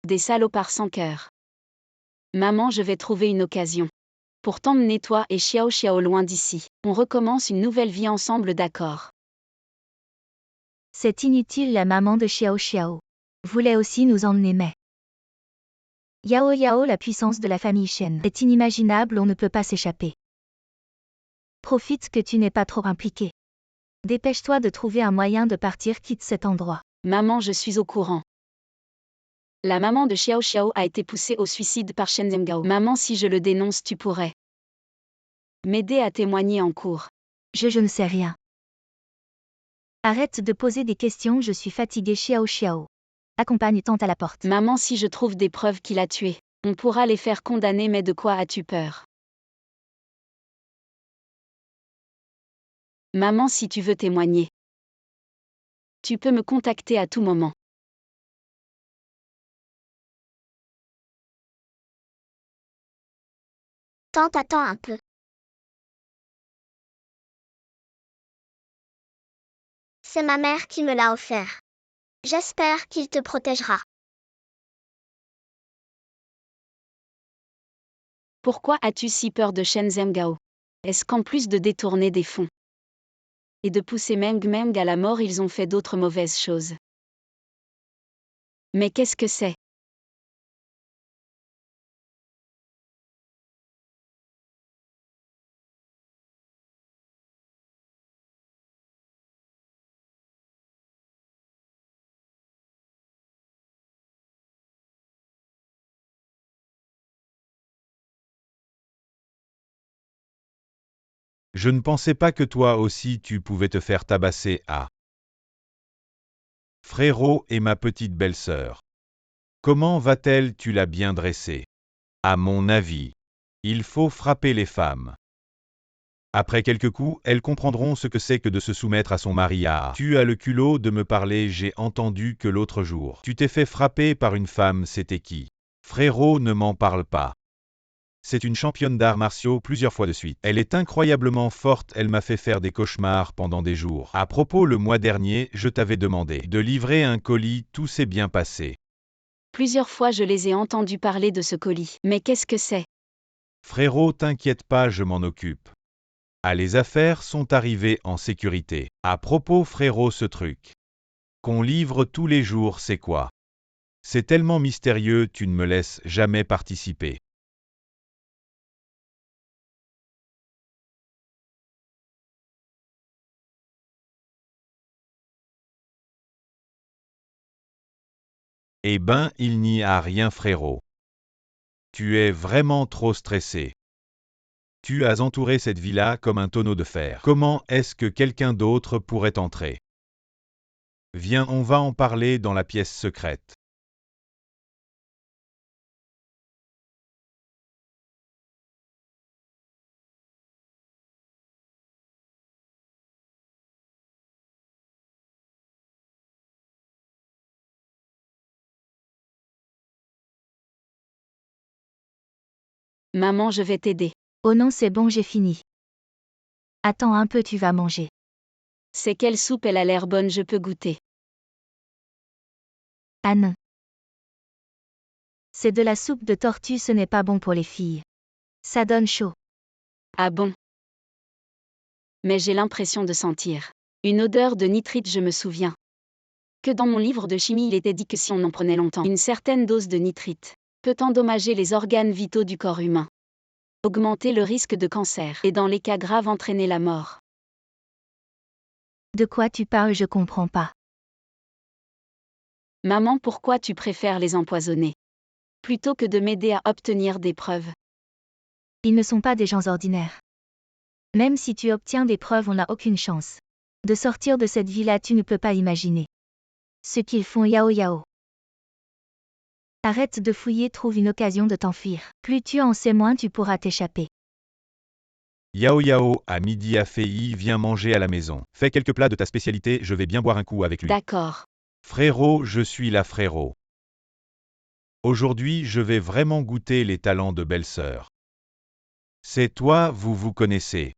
des salopards sans cœur. Maman, je vais trouver une occasion pour t'emmener toi et Xiao Xiao loin d'ici. On recommence une nouvelle vie ensemble, d'accord? C'est inutile, la maman de Xiao Xiao voulait aussi nous emmener, mais Yao Yao, la puissance de la famille Shen est inimaginable, on ne peut pas s'échapper. Profite que tu n'es pas trop impliqué. Dépêche-toi de trouver un moyen de partir, quitte cet endroit. Maman, je suis au courant. La maman de Xiao Xiao a été poussée au suicide par Shen Zhenghao. Maman, si je le dénonce, tu pourrais m'aider à témoigner en cours. Je ne sais rien. Arrête de poser des questions, je suis fatiguée. Xiao Xiao accompagne tante à la porte. Maman, si je trouve des preuves qu'il a tué, on pourra les faire condamner, mais de quoi as-tu peur? Maman, si tu veux témoigner, tu peux me contacter à tout moment. Tante, attends un peu. C'est ma mère qui me l'a offert. J'espère qu'il te protégera. Pourquoi as-tu si peur de Shen Zhenghao? Est-ce qu'en plus de détourner des fonds et de pousser Meng Meng à la mort, ils ont fait d'autres mauvaises choses? Mais qu'est-ce que c'est? Je ne pensais pas que toi aussi tu pouvais te faire tabasser à Frérot et ma petite belle-sœur. Comment va-t-elle? Tu l'as bien dressée. À mon avis, il faut frapper les femmes. Après quelques coups, elles comprendront ce que c'est que de se soumettre à son mari. Ah, tu as le culot de me parler, j'ai entendu que l'autre jour, tu t'es fait frapper par une femme, c'était qui? Frérot, ne m'en parle pas. C'est une championne d'arts martiaux plusieurs fois de suite. Elle est incroyablement forte, elle m'a fait faire des cauchemars pendant des jours. À propos, le mois dernier, je t'avais demandé de livrer un colis, tout s'est bien passé. Plusieurs fois je les ai entendus parler de ce colis. Mais qu'est-ce que c'est? Frérot, t'inquiète pas, je m'en occupe. Ah, les affaires sont arrivées en sécurité. À propos, frérot, ce truc qu'on livre tous les jours, c'est quoi? C'est tellement mystérieux, tu ne me laisses jamais participer. Eh ben, il n'y a rien, frérot. Tu es vraiment trop stressé. Tu as entouré cette villa comme un tonneau de fer. Comment est-ce que quelqu'un d'autre pourrait entrer? Viens, on va en parler dans la pièce secrète. Maman, je vais t'aider. Oh non, c'est bon, j'ai fini. Attends un peu, tu vas manger. C'est quelle soupe? Elle a l'air bonne, je peux goûter. Ah non. C'est de la soupe de tortue, ce n'est pas bon pour les filles. Ça donne chaud. Ah bon? Mais j'ai l'impression de sentir une odeur de nitrite, je me souviens que dans mon livre de chimie il était dit que si on en prenait longtemps, une certaine dose de nitrite peut endommager les organes vitaux du corps humain, augmenter le risque de cancer et dans les cas graves entraîner la mort. De quoi tu parles, je comprends pas. Maman, pourquoi tu préfères les empoisonner plutôt que de m'aider à obtenir des preuves? Ils ne sont pas des gens ordinaires. Même si tu obtiens des preuves, on n'a aucune chance de sortir de cette villa, tu ne peux pas imaginer ce qu'ils font. Yao Yao. Arrête de fouiller, trouve une occasion de t'enfuir. Plus tu en sais, moins tu pourras t'échapper. Yao Yao, à midi à Fei, viens manger à la maison. Fais quelques plats de ta spécialité, je vais bien boire un coup avec lui. D'accord. Frérot, je suis là, frérot. Aujourd'hui, je vais vraiment goûter les talents de belle-sœur. C'est toi, vous vous connaissez.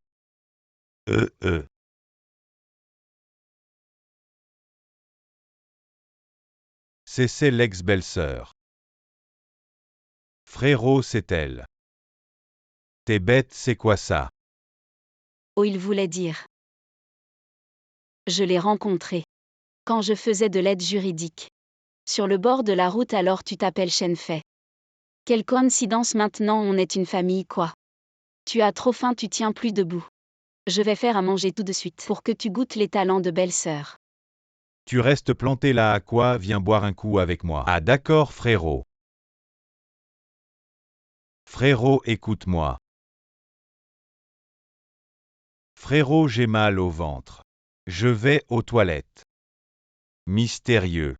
C'est l'ex-belle-sœur. Frérot, c'est elle. T'es bête, c'est quoi ça? Oh, il voulait dire. Je l'ai rencontré. Quand je faisais de l'aide juridique. Sur le bord de la route, alors tu t'appelles Shenfei. Quelle coïncidence, maintenant on est une famille quoi. Tu as trop faim, tu tiens plus debout. Je vais faire à manger tout de suite pour que tu goûtes les talents de belle-sœur. Tu restes planté là à quoi? Viens boire un coup avec moi. Ah d'accord frérot. Frérot, écoute-moi. Frérot, j'ai mal au ventre. Je vais aux toilettes. Mystérieux.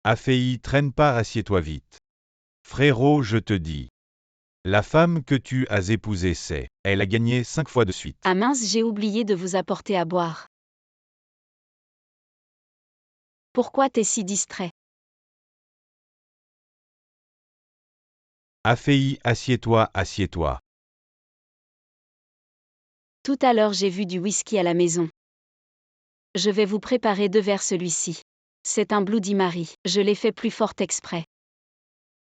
Afei, traîne pas, assieds-toi vite. Frérot, je te dis. La femme que tu as épousée c'est. Elle a gagné 5 fois de suite. Ah mince, j'ai oublié de vous apporter à boire. Pourquoi t'es si distrait? Afei, assieds-toi, assieds-toi. Tout à l'heure j'ai vu du whisky à la maison. Je vais vous préparer 2 verres celui-ci. C'est un Bloody Mary, je l'ai fait plus forte exprès.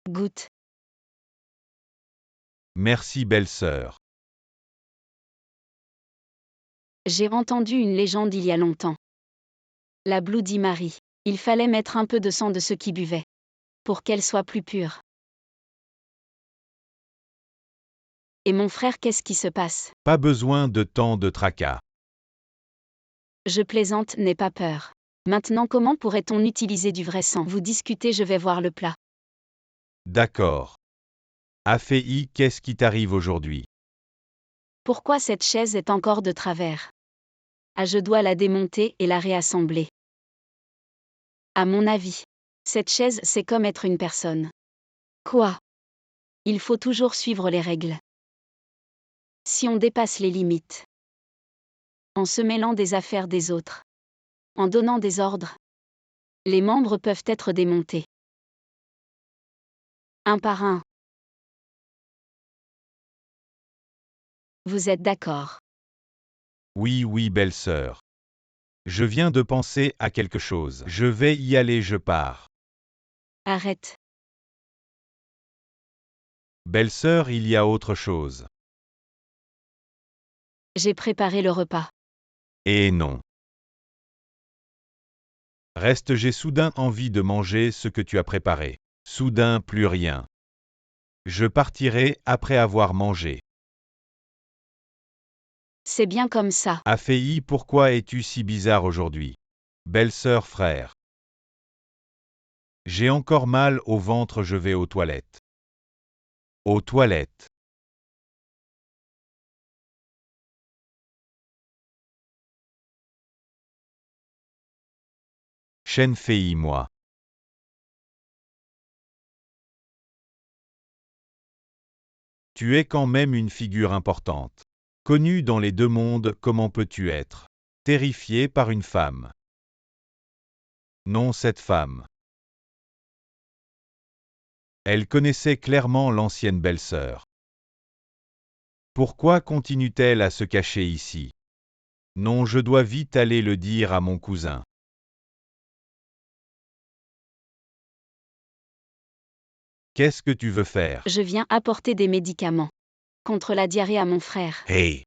Goûte. Merci belle-sœur. J'ai entendu une légende il y a longtemps. La Bloody Mary. Il fallait mettre un peu de sang de ceux qui buvaient. Pour qu'elle soit plus pure. Et mon frère, qu'est-ce qui se passe? Pas besoin de tant de tracas. Je plaisante, n'aie pas peur. Maintenant, comment pourrait-on utiliser du vrai sang? Vous discutez, je vais voir le plat. D'accord. Afei, qu'est-ce qui t'arrive aujourd'hui? Pourquoi cette chaise est encore de travers? Ah, je dois la démonter et la réassembler. À mon avis, cette chaise, c'est comme être une personne. Quoi? Il faut toujours suivre les règles. Si on dépasse les limites. En se mêlant des affaires des autres. En donnant des ordres. Les membres peuvent être démontés. Un par un. Vous êtes d'accord? Oui, oui, belle-sœur. Je viens de penser à quelque chose. Je vais y aller, je pars. Arrête. Belle-sœur, il y a autre chose. J'ai préparé le repas. Et non. Reste, j'ai soudain envie de manger ce que tu as préparé. Soudain, plus rien. Je partirai après avoir mangé. C'est bien comme ça. Afei, pourquoi es-tu si bizarre aujourd'hui? Belle-sœur, frère. J'ai encore mal au ventre, je vais aux toilettes. Aux toilettes. Shenfei, moi. Tu es quand même une figure importante. Connue dans les 2 mondes, comment peux-tu être terrifié par une femme? Non, cette femme. Elle connaissait clairement l'ancienne belle-sœur. Pourquoi continue-t-elle à se cacher ici? Non, je dois vite aller le dire à mon cousin. Qu'est-ce que tu veux faire? Je viens apporter des médicaments. Contre la diarrhée à mon frère. Hey!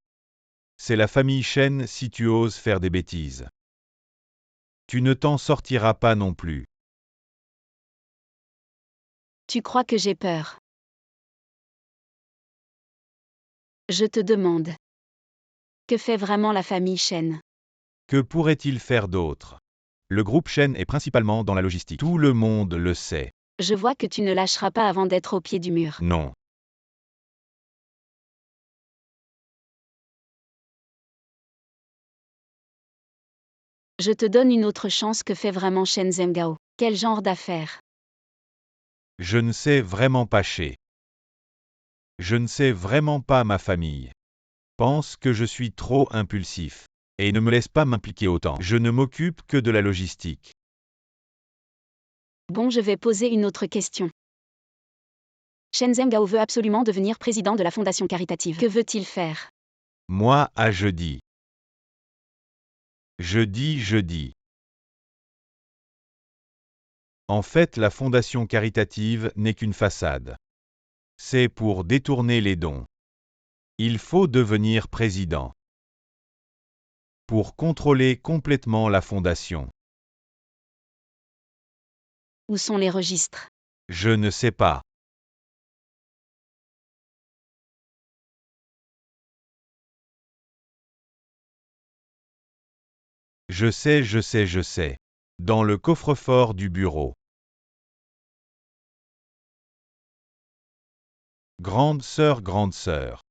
C'est la famille Shen si tu oses faire des bêtises. Tu ne t'en sortiras pas non plus. Tu crois que j'ai peur? Je te demande. Que fait vraiment la famille Shen? Que pourrait-il faire d'autre? Le groupe Shen est principalement dans la logistique. Tout le monde le sait. Je vois que tu ne lâcheras pas avant d'être au pied du mur. Non. Je te donne une autre chance. Que fait vraiment Shen Zhengao? Quel genre d'affaire? Je ne sais vraiment pas chez. Je ne sais vraiment pas ma famille. Pense que je suis trop impulsif. Et ne me laisse pas m'impliquer autant. Je ne m'occupe que de la logistique. Bon, je vais poser une autre question. Shen Zhenghao veut absolument devenir président de la fondation caritative. Que veut-il faire? Moi, à jeudi. Jeudi. En fait, la fondation caritative n'est qu'une façade. C'est pour détourner les dons. Il faut devenir président. Pour contrôler complètement la fondation. Où sont les registres? Je ne sais pas. Je sais. Dans le coffre-fort du bureau. Grande sœur.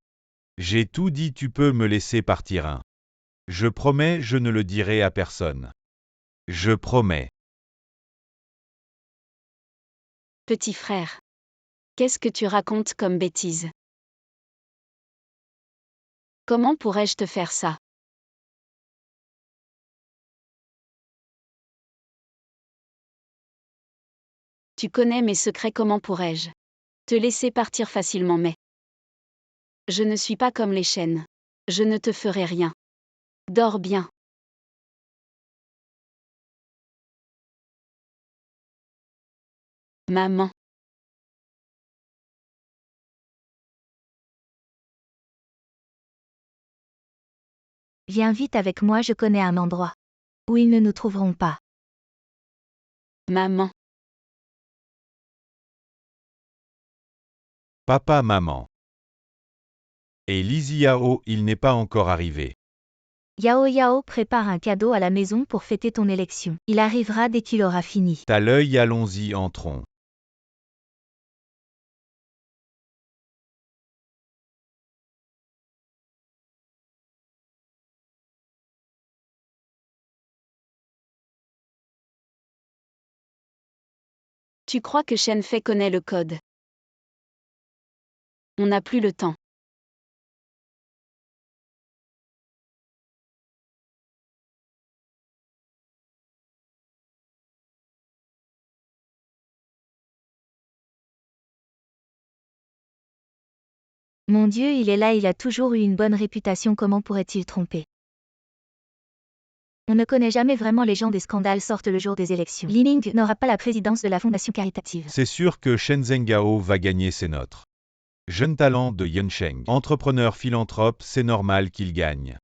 J'ai tout dit, tu peux me laisser partir un. Je promets, je ne le dirai à personne. Je promets. Petit frère. Qu'est-ce que tu racontes comme bêtise? Comment pourrais-je te faire ça? Tu connais mes secrets, comment pourrais-je te laisser partir facilement? Mais je ne suis pas comme les Shen. Je ne te ferai rien. Dors bien. Maman. Viens vite avec moi, je connais un endroit où ils ne nous trouveront pas. Maman. Papa, maman. Et Lizzy Yao, il n'est pas encore arrivé. Yao prépare un cadeau à la maison pour fêter ton élection. Il arrivera dès qu'il aura fini. T'as l'œil, allons-y, entrons. Tu crois que Shen Fei connaît le code? On n'a plus le temps. Mon Dieu, il est là, il a toujours eu une bonne réputation, comment pourrait-il tromper? On ne connaît jamais vraiment, les gens des scandales sortent le jour des élections. Li Ning n'aura pas la présidence de la fondation caritative. C'est sûr que Shen Zhenghao va gagner, c'est notre jeune talent de Yansheng. Entrepreneur philanthrope, c'est normal qu'il gagne.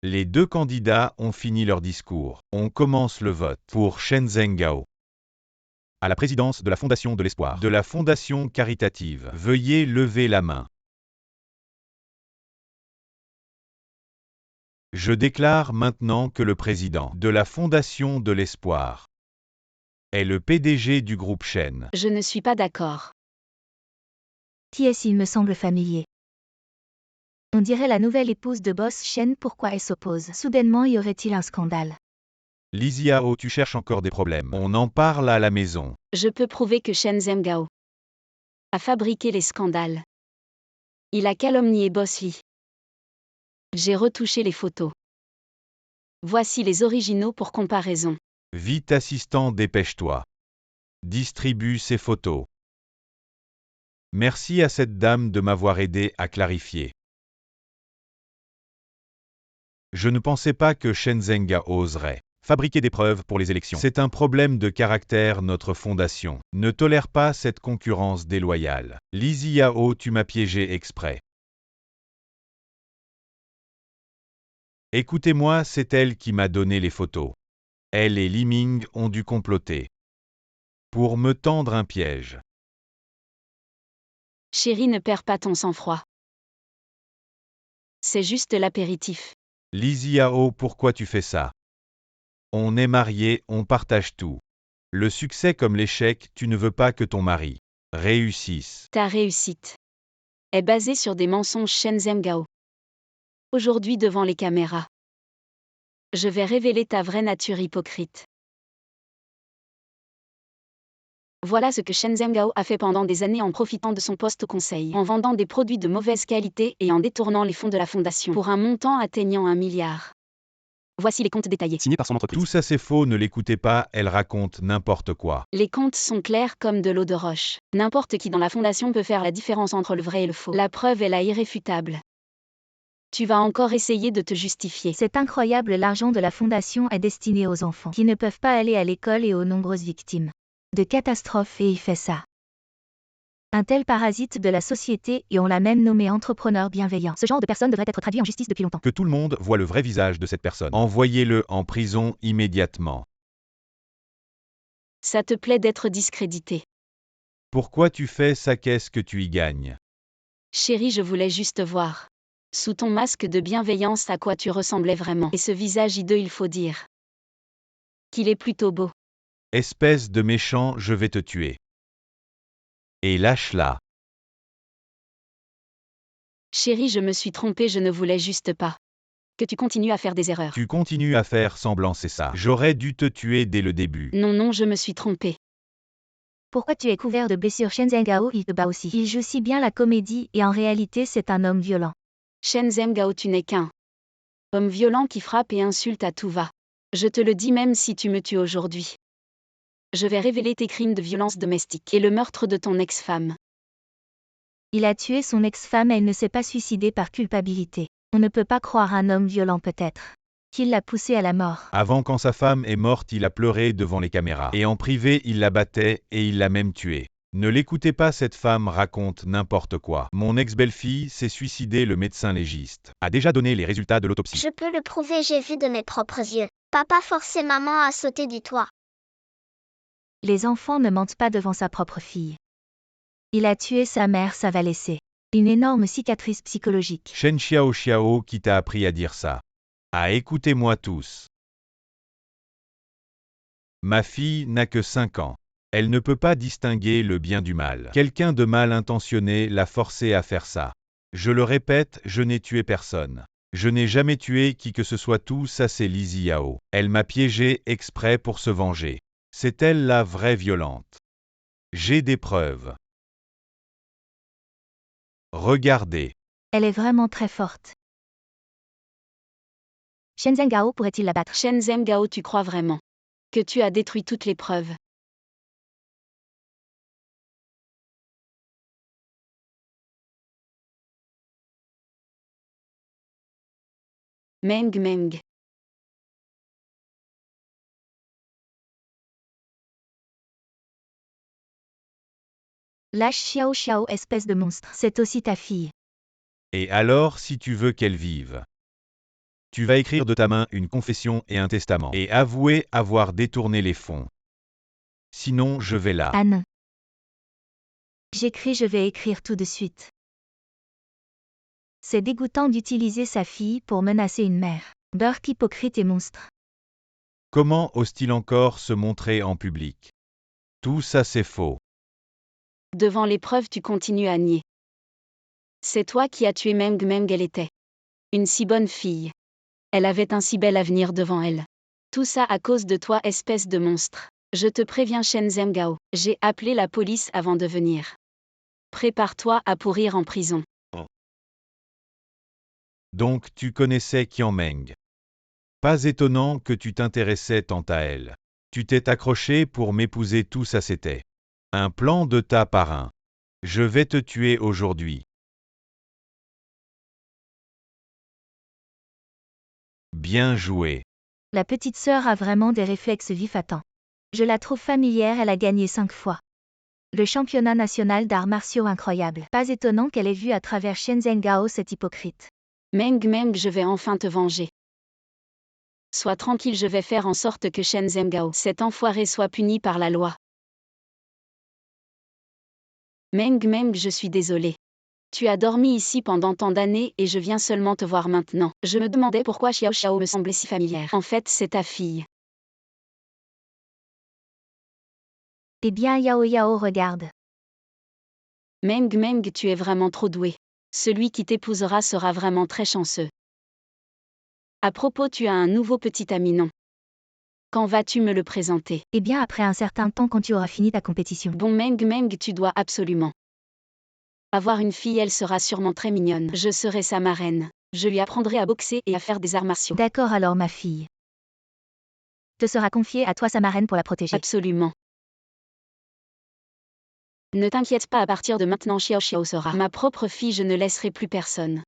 Les deux candidats ont fini leur discours. On commence le vote pour Shen Zhenghao à la présidence de la Fondation de l'Espoir, de la Fondation caritative. Veuillez lever la main. Je déclare maintenant que le président de la Fondation de l'Espoir est le PDG du groupe Shen. Je ne suis pas d'accord. Qui est-ce? Il me semble familier. On dirait la nouvelle épouse de Boss Shen. Pourquoi elle s'oppose? Soudainement, y aurait-il un scandale? Lizzy Yao, tu cherches encore des problèmes. On en parle à la maison. Je peux prouver que Shen Zhenghao a fabriqué les scandales. Il a calomnié Boss Li. J'ai retouché les photos. Voici les originaux pour comparaison. Vite, assistant, dépêche-toi. Distribue ces photos. Merci à cette dame de m'avoir aidé à clarifier. Je ne pensais pas que Shen Zhenghao oserait fabriquer des preuves pour les élections. C'est un problème de caractère. Notre fondation ne tolère pas cette concurrence déloyale. Lizzy Yao, tu m'as piégé exprès. Écoutez-moi, c'est elle qui m'a donné les photos. Elle et Li Ming ont dû comploter pour me tendre un piège. Chérie, ne perds pas ton sang-froid. C'est juste l'apéritif. Lizzy Yao, pourquoi tu fais ça? On est mariés, on partage tout. Le succès comme l'échec, tu ne veux pas que ton mari réussisse. Ta réussite est basée sur des mensonges, Shen Zhenghao. Aujourd'hui, devant les caméras, je vais révéler ta vraie nature hypocrite. Voilà ce que Shen Zhenghao a fait pendant des années en profitant de son poste au conseil, en vendant des produits de mauvaise qualité et en détournant les fonds de la fondation pour un montant atteignant 1 milliard. Voici les comptes détaillés. Signé par son entreprise. Tout ça c'est faux, ne l'écoutez pas, elle raconte n'importe quoi. Les comptes sont clairs comme de l'eau de roche. N'importe qui dans la fondation peut faire la différence entre le vrai et le faux. La preuve est là irréfutable. Tu vas encore essayer de te justifier. C'est incroyable, l'argent de la fondation est destiné aux enfants qui ne peuvent pas aller à l'école et aux nombreuses victimes de catastrophes et il fait ça. Un tel parasite de la société et on l'a même nommé entrepreneur bienveillant. Ce genre de personne devrait être traduit en justice depuis longtemps. Que tout le monde voit le vrai visage de cette personne. Envoyez-le en prison immédiatement. Ça te plaît d'être discrédité. Pourquoi tu fais ça? Qu'est-ce que tu y gagnes? Chérie, je voulais juste voir. Sous ton masque de bienveillance, à quoi tu ressemblais vraiment. Et ce visage hideux, il faut dire qu'il est plutôt beau. Espèce de méchant, je vais te tuer. Et lâche-la. Chérie, je me suis trompée, je ne voulais juste pas que tu continues à faire des erreurs. Tu continues à faire semblant, c'est ça. J'aurais dû te tuer dès le début. Non, je me suis trompée. Pourquoi tu es couvert de blessures? Shen Zhenghao, il te bat aussi. Il joue si bien la comédie et en réalité c'est un homme violent. Shen Zhenghao, tu n'es qu'un homme violent qui frappe et insulte à tout va. Je te le dis, même si tu me tues aujourd'hui, je vais révéler tes crimes de violence domestique et le meurtre de ton ex-femme. Il a tué son ex-femme et elle ne s'est pas suicidée par culpabilité. On ne peut pas croire un homme violent peut-être qu'il l'a poussée à la mort. Avant, quand sa femme est morte, il a pleuré devant les caméras. Et en privé, il la battait et il l'a même tuée. Ne l'écoutez pas, cette femme raconte n'importe quoi. Mon ex-belle-fille s'est suicidée, le médecin légiste a déjà donné les résultats de l'autopsie. Je peux le prouver, j'ai vu de mes propres yeux. Papa forçait maman à sauter du toit. Les enfants ne mentent pas devant sa propre fille. Il a tué sa mère, ça va laisser une énorme cicatrice psychologique. Shen Xiao, qui t'a appris à dire ça? Ah, écoutez-moi tous. Ma fille n'a que 5 ans. Elle ne peut pas distinguer le bien du mal. Quelqu'un de mal intentionné l'a forcée à faire ça. Je le répète, je n'ai tué personne. Je n'ai jamais tué qui que ce soit, tout ça c'est Lizzie Yao. Elle m'a piégé exprès pour se venger. C'est elle la vraie violente. J'ai des preuves. Regardez. Elle est vraiment très forte. Shen Zhenghao pourrait-il la battre? Shen Zhenghao, tu crois vraiment que tu as détruit toutes les preuves? Meng. Lâche Xiao, espèce de monstre. C'est aussi ta fille. Et alors, si tu veux qu'elle vive, tu vas écrire de ta main une confession et un testament, et avouer avoir détourné les fonds. Sinon, je vais là. Ah non. J'écris, je vais écrire tout de suite. C'est dégoûtant d'utiliser sa fille pour menacer une mère. Burke hypocrite et monstre. Comment ose-t-il encore se montrer en public? Tout ça c'est faux. Devant les preuves, tu continues à nier. C'est toi qui as tué Meng, elle était une si bonne fille. Elle avait un si bel avenir devant elle. Tout ça à cause de toi, espèce de monstre. Je te préviens, Shen Zhenghao, j'ai appelé la police avant de venir. Prépare-toi à pourrir en prison. Donc tu connaissais Qian Meng. Pas étonnant que tu t'intéressais tant à elle. Tu t'es accroché pour m'épouser, tout ça c'était un plan de ta parrain. Je vais te tuer aujourd'hui. Bien joué. La petite sœur a vraiment des réflexes vifs à temps. Je la trouve familière, elle a gagné 5 fois le championnat national d'arts martiaux, incroyable. Pas étonnant qu'elle ait vu à travers Shen Zhenghao, cet hypocrite. Meng, je vais enfin te venger. Sois tranquille, je vais faire en sorte que Shen Zhenghao, cet enfoiré, soit puni par la loi. Meng, je suis désolée. Tu as dormi ici pendant tant d'années et je viens seulement te voir maintenant. Je me demandais pourquoi Xiao me semblait si familière. En fait, c'est ta fille. Eh bien, Yao, regarde. Meng, tu es vraiment trop doué. Celui qui t'épousera sera vraiment très chanceux. À propos, tu as un nouveau petit ami, non? Quand vas-tu me le présenter? Eh bien, après un certain temps, quand tu auras fini ta compétition. Bon, Meng, tu dois absolument avoir une fille, elle sera sûrement très mignonne. Je serai sa marraine. Je lui apprendrai à boxer et à faire des arts martiaux. D'accord alors ma fille. Te sera confiée à toi sa marraine pour la protéger. Absolument. Ne t'inquiète pas, à partir de maintenant Xiao Xiao sera ma propre fille, je ne laisserai plus personne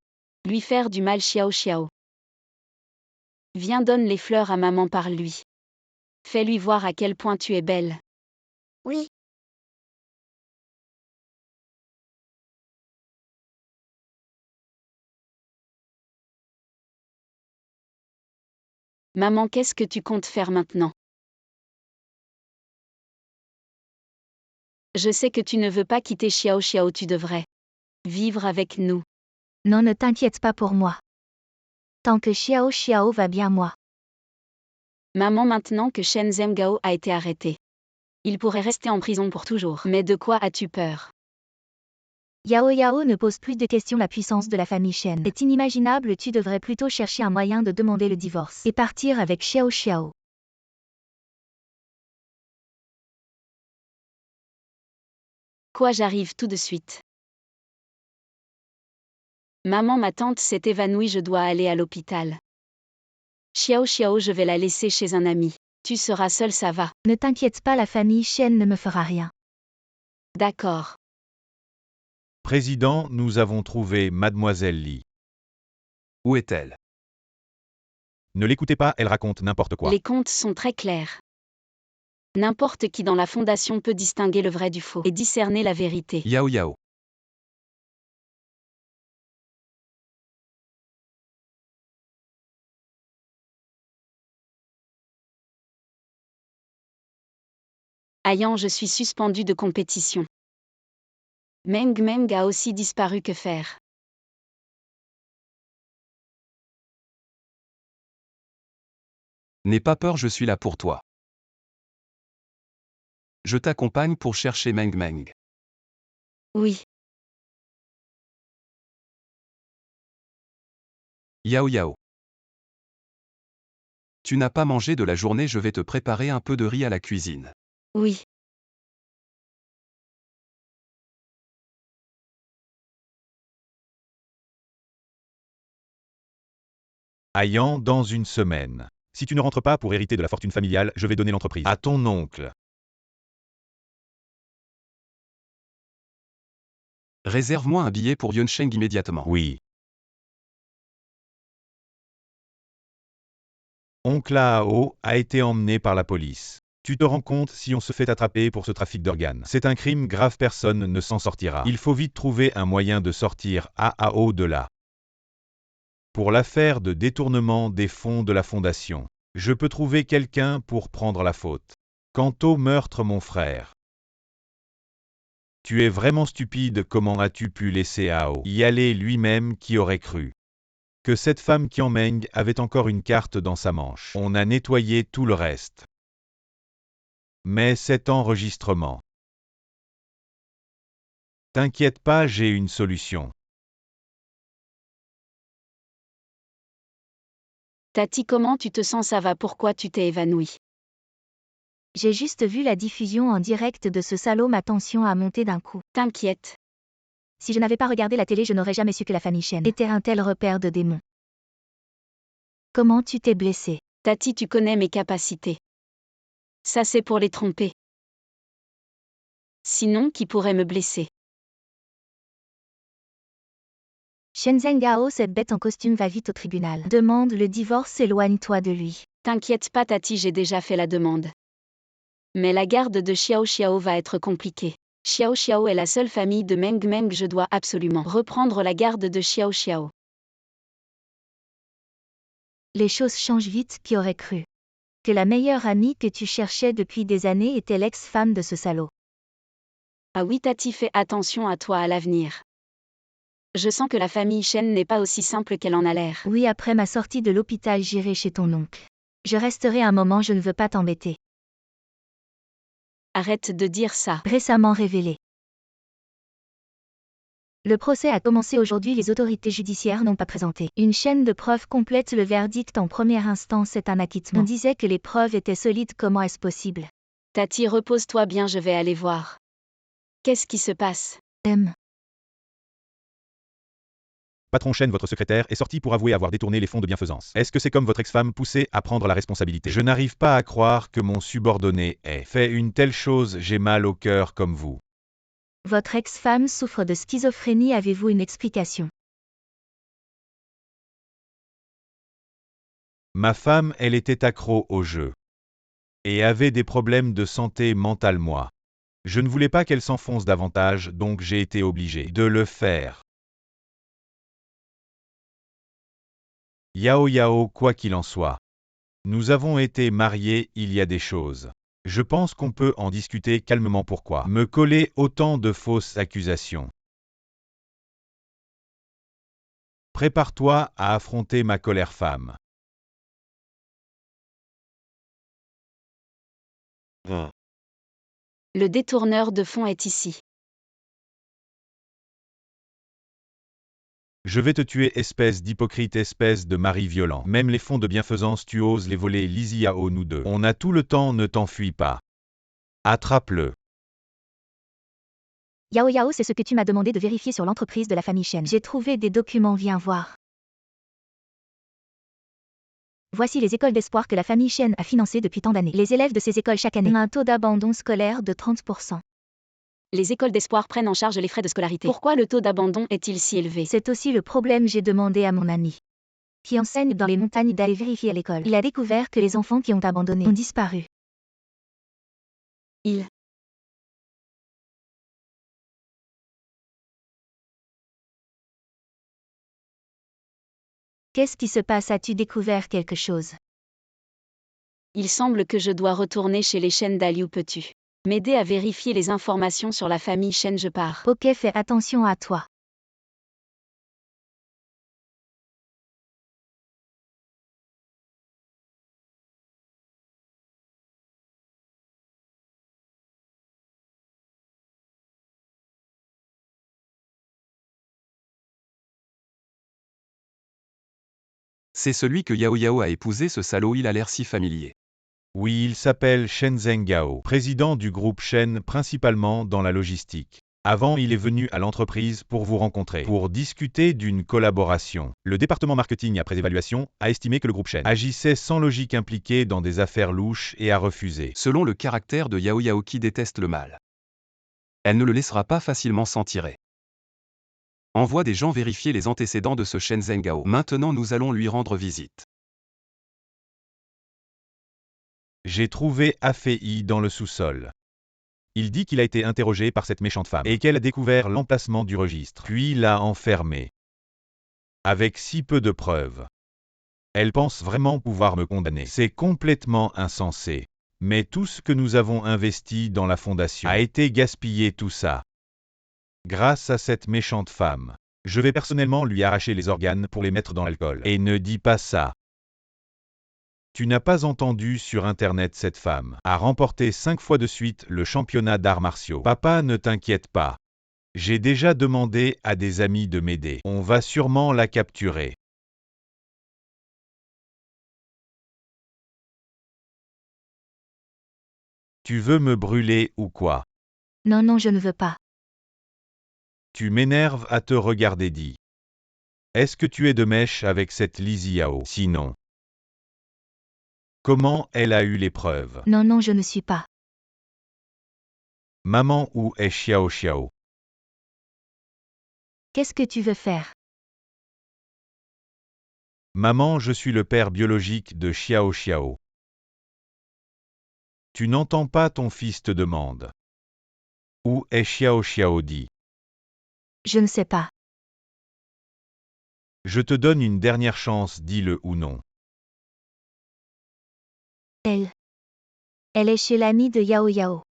lui faire du mal. Xiao Xiao. Viens, donne les fleurs à maman, parle-lui. Fais-lui voir à quel point tu es belle. Oui. Maman, qu'est-ce que tu comptes faire maintenant? Je sais que tu ne veux pas quitter Xiao Xiao, tu devrais vivre avec nous. Non, ne t'inquiète pas pour moi. Tant que Xiao Xiao va bien, moi. Maman, maintenant que Shen Zhenghao a été arrêté, il pourrait rester en prison pour toujours. Mais de quoi as-tu peur? Yao Yao ne pose plus de questions, la puissance de la famille Shen est inimaginable, tu devrais plutôt chercher un moyen de demander le divorce et partir avec Xiao Xiao. Quoi, j'arrive tout de suite. Maman, ma tante s'est évanouie, je dois aller à l'hôpital. Xiao Xiao, je vais la laisser chez un ami. Tu seras seule, ça va? Ne t'inquiète pas, la famille Shen ne me fera rien. D'accord. Président, nous avons trouvé Mademoiselle Li. Où est-elle? Ne l'écoutez pas, elle raconte n'importe quoi. Les comptes sont très clairs. N'importe qui dans la fondation peut distinguer le vrai du faux et discerner la vérité. Yao Yao. Ayant, je suis suspendu de compétition. Meng Meng a aussi disparu, que faire? N'aie pas peur, je suis là pour toi. Je t'accompagne pour chercher Meng Meng. Oui. Yao Yao. Tu n'as pas mangé de la journée, je vais te préparer un peu de riz à la cuisine. Oui. Ayant, dans une semaine. Si tu ne rentres pas pour hériter de la fortune familiale, je vais donner l'entreprise à ton oncle. Réserve-moi un billet pour Yunsheng immédiatement. Oui. Oncle Ao a été emmené par la police. Tu te rends compte, si on se fait attraper pour ce trafic d'organes, c'est un crime grave, personne ne s'en sortira. Il faut vite trouver un moyen de sortir Ao de là. Pour l'affaire de détournement des fonds de la fondation, je peux trouver quelqu'un pour prendre la faute. Quant au meurtre, mon frère. Tu es vraiment stupide, comment as-tu pu laisser Ao y aller lui-même, qui aurait cru que cette femme Qianmeng avait encore une carte dans sa manche. On a nettoyé tout le reste. Mais cet enregistrement. T'inquiète pas, j'ai une solution. Tati, comment tu te sens, ça va? Pourquoi tu t'es évanouie? J'ai juste vu la diffusion en direct de ce salaud, ma tension a monté d'un coup. T'inquiète. Si je n'avais pas regardé la télé, je n'aurais jamais su que la famille Shen était un tel repère de démons. Comment tu t'es blessé? Tati, tu connais mes capacités. Ça, c'est pour les tromper. Sinon, qui pourrait me blesser? Shen Zhenghao, cette bête en costume, va vite au tribunal. Demande le divorce, éloigne-toi de lui. T'inquiète pas, Tati, j'ai déjà fait la demande. Mais la garde de Xiao Xiao va être compliquée. Xiao Xiao est la seule famille de Meng Meng, je dois absolument reprendre la garde de Xiao Xiao. Les choses changent vite, qui aurait cru que la meilleure amie que tu cherchais depuis des années était l'ex-femme de ce salaud. Ah oui, Tati, fais attention à toi à l'avenir. Je sens que la famille Shen n'est pas aussi simple qu'elle en a l'air. Oui, après ma sortie de l'hôpital, j'irai chez ton oncle. Je resterai un moment, je ne veux pas t'embêter. Arrête de dire ça. Récemment révélé. Le procès a commencé aujourd'hui, les autorités judiciaires n'ont pas présenté une chaîne de preuves complète. Le verdict en première instance est un acquittement. On disait que les preuves étaient solides, comment est-ce possible? Tati, repose-toi bien, je vais aller voir. Qu'est-ce qui se passe? Patron Chen, votre secrétaire, est sorti pour avouer avoir détourné les fonds de bienfaisance. Est-ce que c'est comme votre ex-femme poussée à prendre la responsabilité? Je n'arrive pas à croire que mon subordonné ait fait une telle chose, j'ai mal au cœur comme vous. Votre ex-femme souffre de schizophrénie, avez-vous une explication? Ma femme, elle était accro au jeu. Et avait des problèmes de santé mentale moi. Je ne voulais pas qu'elle s'enfonce davantage, donc j'ai été obligé de le faire. Yao Yao, quoi qu'il en soit. Nous avons été mariés, il y a des choses. Je pense qu'on peut en discuter calmement. Pourquoi me coller autant de fausses accusations? Prépare-toi à affronter ma colère femme. Le détourneur de fonds est ici. Je vais te tuer, espèce d'hypocrite, espèce de mari violent. Même les fonds de bienfaisance, tu oses les voler, Lizzie Yao, nous deux. On a tout le temps, ne t'enfuis pas. Attrape-le. Yao Yao, c'est ce que tu m'as demandé de vérifier sur l'entreprise de la famille Chen. J'ai trouvé des documents, viens voir. Voici les écoles d'espoir que la famille Chen a financées depuis tant d'années. Les élèves de ces écoles chaque année ont un taux d'abandon scolaire de 30%. Les écoles d'espoir prennent en charge les frais de scolarité. Pourquoi le taux d'abandon est-il si élevé? C'est aussi le problème. J'ai demandé à mon ami, qui enseigne dans les montagnes, d'aller vérifier à l'école. Il a découvert que les enfants qui ont abandonné ont disparu. Qu'est-ce qui se passe? As-tu découvert quelque chose? Il semble que je dois retourner chez les Chen d'Aliu. Peux-tu m'aider à vérifier les informations sur la famille Chen? Je pars. Ok, fais attention à toi. C'est celui que Yao Yao a épousé, ce salaud, il a l'air si familier. Oui, il s'appelle Shen Zhenghao, président du groupe Shen, principalement dans la logistique. Avant, il est venu à l'entreprise pour vous rencontrer, pour discuter d'une collaboration. Le département marketing, après évaluation, a estimé que le groupe Shen agissait sans logique, impliqué dans des affaires louches, et a refusé. Selon le caractère de Yao Yao qui déteste le mal, elle ne le laissera pas facilement s'en tirer. Envoie des gens vérifier les antécédents de ce Shen Zhenghao. Maintenant nous allons lui rendre visite. J'ai trouvé Afei dans le sous-sol. Il dit qu'il a été interrogé par cette méchante femme et qu'elle a découvert l'emplacement du registre, puis l'a enfermé. Avec si peu de preuves. Elle pense vraiment pouvoir me condamner. C'est complètement insensé. Mais tout ce que nous avons investi dans la fondation a été gaspillé, tout ça. Grâce à cette méchante femme. Je vais personnellement lui arracher les organes pour les mettre dans l'alcool. Et ne dis pas ça. Tu n'as pas entendu sur Internet, cette femme a remporté 5 fois de suite le championnat d'arts martiaux. Papa, ne t'inquiète pas. J'ai déjà demandé à des amis de m'aider. On va sûrement la capturer. Tu veux me brûler ou quoi? Non, non, je ne veux pas. Tu m'énerves à te regarder, dis. Est-ce que tu es de mèche avec cette Lizzie Yao? Sinon. Comment elle a eu les preuves? Non, non, je ne suis pas. Maman, où est Xiao Xiao? Qu'est-ce que tu veux faire? Maman, je suis le père biologique de Xiao Xiao. Tu n'entends pas, ton fils te demande. Où est Xiao Xiao, dit. Je ne sais pas. Je te donne une dernière chance, dis-le ou non. Elle est chez l'ami de Yao Yao.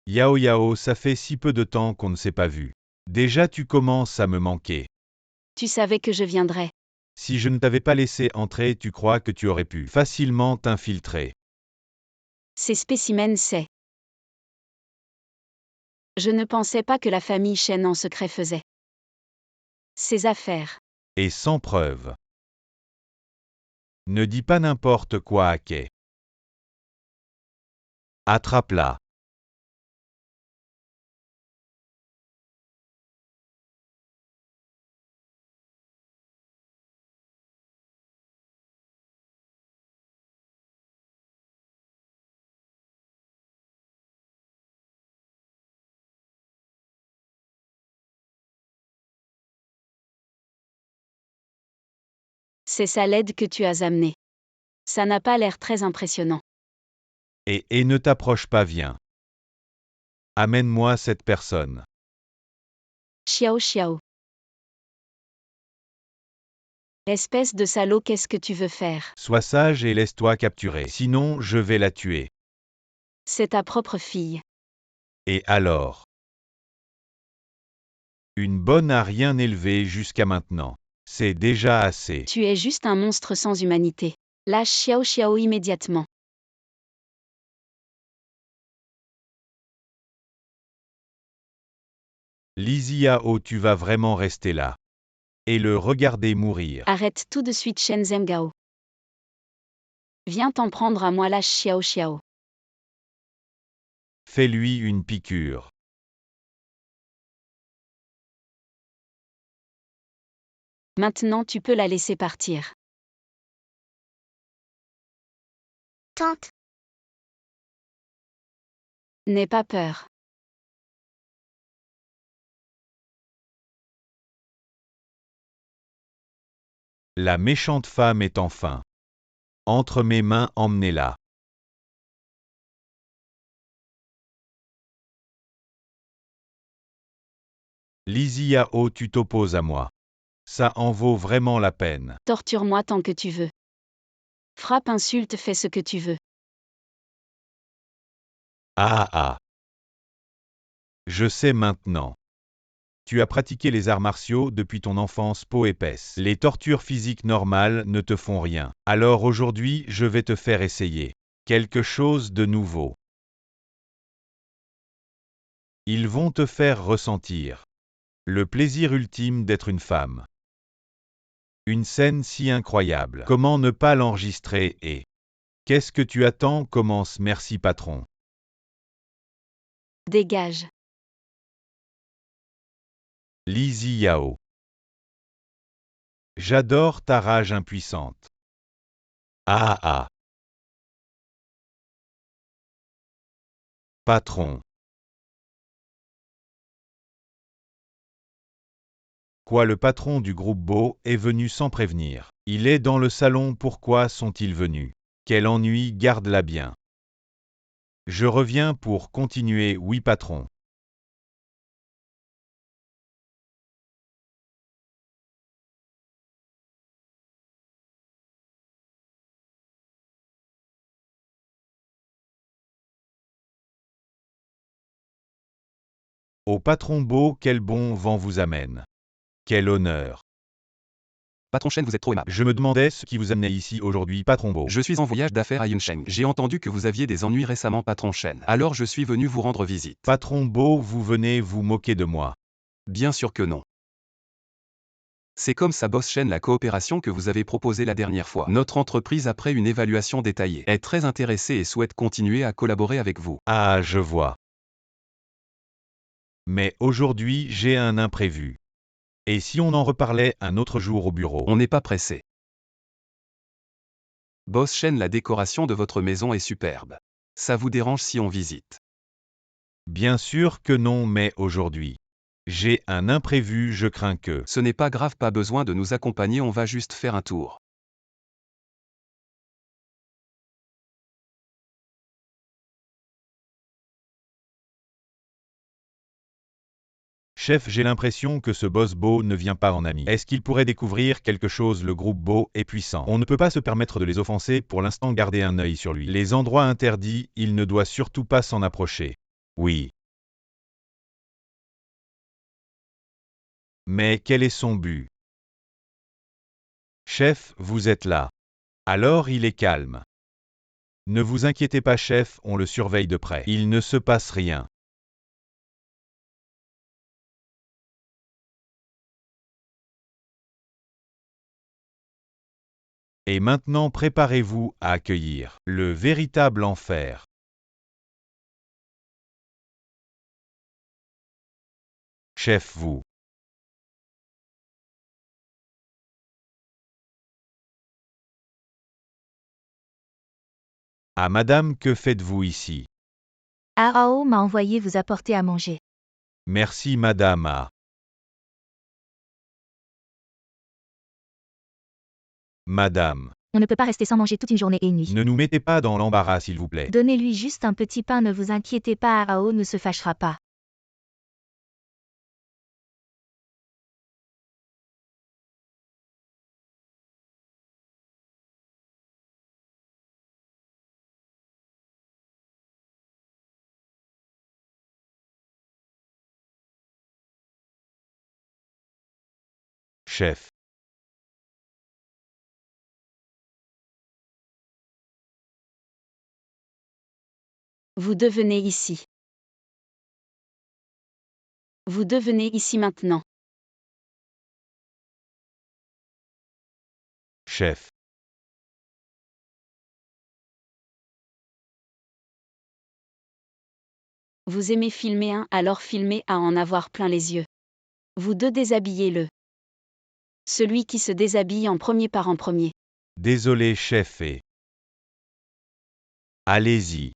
Yao Yao, ça fait si peu de temps qu'on ne s'est pas vu. Déjà tu commences à me manquer. Tu savais que je viendrais. Si je ne t'avais pas laissé entrer, tu crois que tu aurais pu facilement t'infiltrer. Ces spécimens, c'est Je ne pensais pas que la famille Chen en secret faisait ses affaires. Et sans preuve. Ne dis pas n'importe quoi à Kay. Attrape-la. C'est ça l'aide que tu as amenée. Ça n'a pas l'air très impressionnant. Et ne t'approche pas, viens. Amène-moi cette personne. Xiao Xiao. Espèce de salaud, qu'est-ce que tu veux faire? Sois sage et laisse-toi capturer. Sinon, je vais la tuer. C'est ta propre fille. Et alors? Une bonne a rien élevé jusqu'à maintenant. C'est déjà assez. Tu es juste un monstre sans humanité. Lâche Xiao Xiao immédiatement. Li Yao, tu vas vraiment rester là. Et le regarder mourir. Arrête tout de suite Shen Zhenghao. Viens t'en prendre à moi, lâche Xiao Xiao. Fais-lui une piqûre. Maintenant tu peux la laisser partir. Tente. N'aie pas peur. La méchante femme est enfin. Entre mes mains, emmenez-la. Li Yao, tu t'opposes à moi. Ça en vaut vraiment la peine. Torture-moi tant que tu veux. Frappe, insulte, fais ce que tu veux. Ah ah. Je sais maintenant. Tu as pratiqué les arts martiaux depuis ton enfance, peau épaisse. Les tortures physiques normales ne te font rien. Alors aujourd'hui, je vais te faire essayer quelque chose de nouveau. Ils vont te faire ressentir le plaisir ultime d'être une femme. Une scène si incroyable. Comment ne pas l'enregistrer et qu'est-ce que tu attends? Commence. Merci patron. Dégage. Li Yao. J'adore ta rage impuissante. Ah ah. Patron. Quoi, le patron du groupe Beau est venu sans prévenir. Il est dans le salon, pourquoi sont-ils venus? Quel ennui, garde-la bien. Je reviens pour continuer, oui patron. Au patron Beau, quel bon vent vous amène. Quel honneur. Patron Chen, vous êtes trop aimable. Je me demandais ce qui vous amenait ici aujourd'hui, patron Beau. Je suis en voyage d'affaires à Yunsheng. J'ai entendu que vous aviez des ennuis récemment, patron Chen. Alors je suis venu vous rendre visite. Patron Beau, vous venez vous moquer de moi. Bien sûr que non. C'est comme ça, boss Chen, la coopération que vous avez proposée la dernière fois. Notre entreprise, après une évaluation détaillée, est très intéressée et souhaite continuer à collaborer avec vous. Ah, je vois. Mais aujourd'hui, j'ai un imprévu. Et si on en reparlait un autre jour au bureau? On n'est pas pressé. Boss Chen, la décoration de votre maison est superbe. Ça vous dérange si on visite? Bien sûr que non, mais aujourd'hui, j'ai un imprévu, je crains que... Ce n'est pas grave, pas besoin de nous accompagner, on va juste faire un tour. Chef, j'ai l'impression que ce boss Beau ne vient pas en ami. Est-ce qu'il pourrait découvrir quelque chose? Le groupe Beau est puissant. On ne peut pas se permettre de les offenser, pour l'instant gardez un œil sur lui. Les endroits interdits, il ne doit surtout pas s'en approcher. Oui. Mais quel est son but? Chef, vous êtes là. Alors il est calme. Ne vous inquiétez pas chef, on le surveille de près. Il ne se passe rien. Et maintenant préparez-vous à accueillir le véritable enfer. Chef, vous. Ah madame, que faites-vous ici? Ao m'a envoyé vous apporter à manger. Merci madame A. Madame, On ne peut pas rester sans manger toute une journée et une nuit. ne nous mettez pas dans l'embarras s'il vous plaît. Donnez-lui juste un petit pain, ne vous inquiétez pas, Ao ne se fâchera pas. Chef. Vous devenez ici. Vous devenez ici maintenant. Chef. Vous aimez filmer alors filmez à en avoir plein les yeux. Vous deux déshabillez-le. Celui qui se déshabille en premier. Désolé chef et... Allez-y.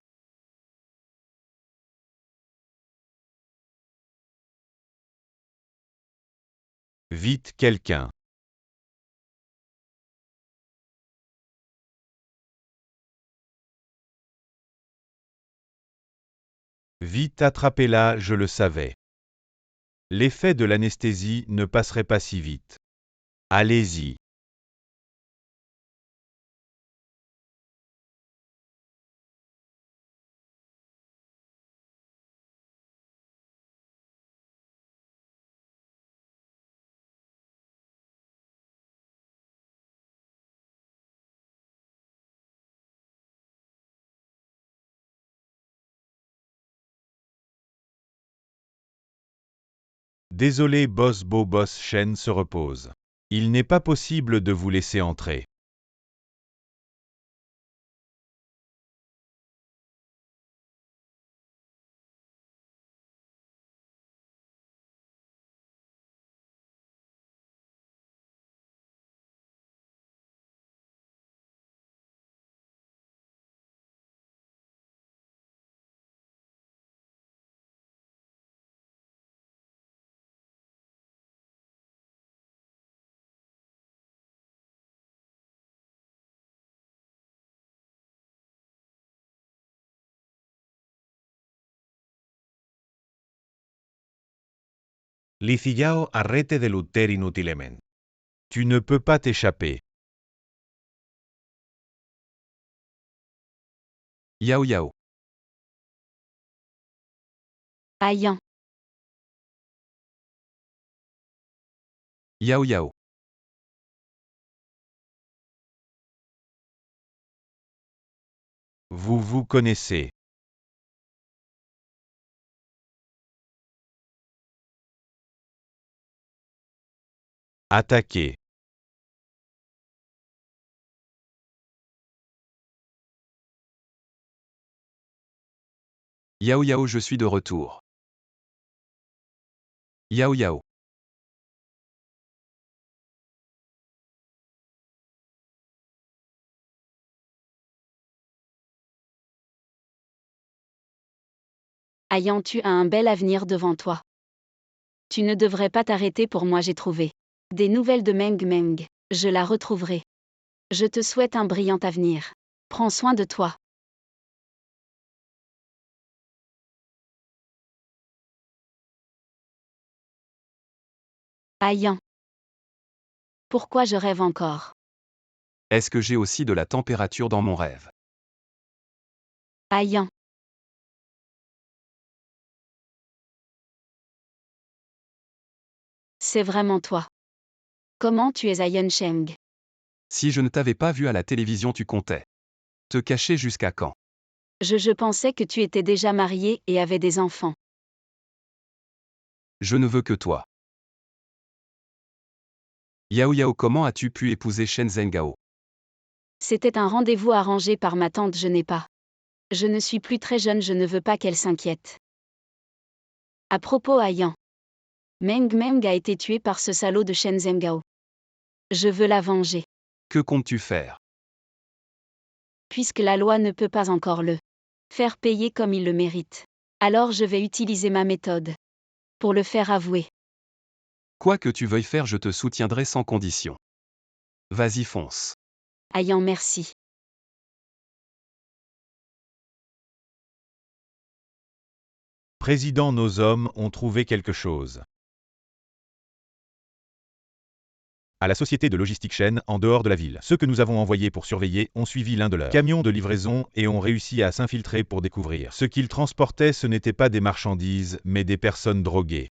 Vite quelqu'un. Vite attrapez-la, je le savais. L'effet de l'anesthésie ne passerait pas si vite. Allez-y. Désolé boss beau boss Shen se repose. Il n'est pas possible de vous laisser entrer. Liciao arrête de lutter inutilement. Tu ne peux pas t'échapper. Yao Yao. Ayan. Yao Yao. Vous vous connaissez. Attaquez. Yao Yao, je suis de retour. Yao Yao. Ayan, tu as un bel avenir devant toi. Tu ne devrais pas t'arrêter pour moi, j'ai trouvé. Des nouvelles de Meng Meng. Je la retrouverai. Je te souhaite un brillant avenir. Prends soin de toi. Ayan. Pourquoi je rêve encore? Est-ce que j'ai aussi de la température dans mon rêve? Ayan. C'est vraiment toi. Comment tu es Ayan Sheng? Si je ne t'avais pas vu à la télévision, tu comptais te cacher jusqu'à quand? Je pensais que tu étais déjà marié et avais des enfants. Je ne veux que toi. Yao Yao, comment as-tu pu épouser Shen Zhengao? C'était un rendez-vous arrangé par ma tante, je n'ai pas. Je ne suis plus très jeune, je ne veux pas qu'elle s'inquiète. À propos, Ayan. Meng Meng a été tué par ce salaud de Shen Zhenghao. Je veux la venger. Que comptes-tu faire? Puisque la loi ne peut pas encore le faire payer comme il le mérite. Alors je vais utiliser ma méthode. Pour le faire avouer. Quoi que tu veuilles faire, je te soutiendrai sans condition. Vas-y, fonce. Ayan, merci. Président, nos hommes ont trouvé quelque chose. À la société de logistique Shen, en dehors de la ville. Ceux que nous avons envoyés pour surveiller ont suivi l'un de leurs camions de livraison et ont réussi à s'infiltrer pour découvrir. Ce qu'ils transportaient, ce n'était pas des marchandises, mais des personnes droguées.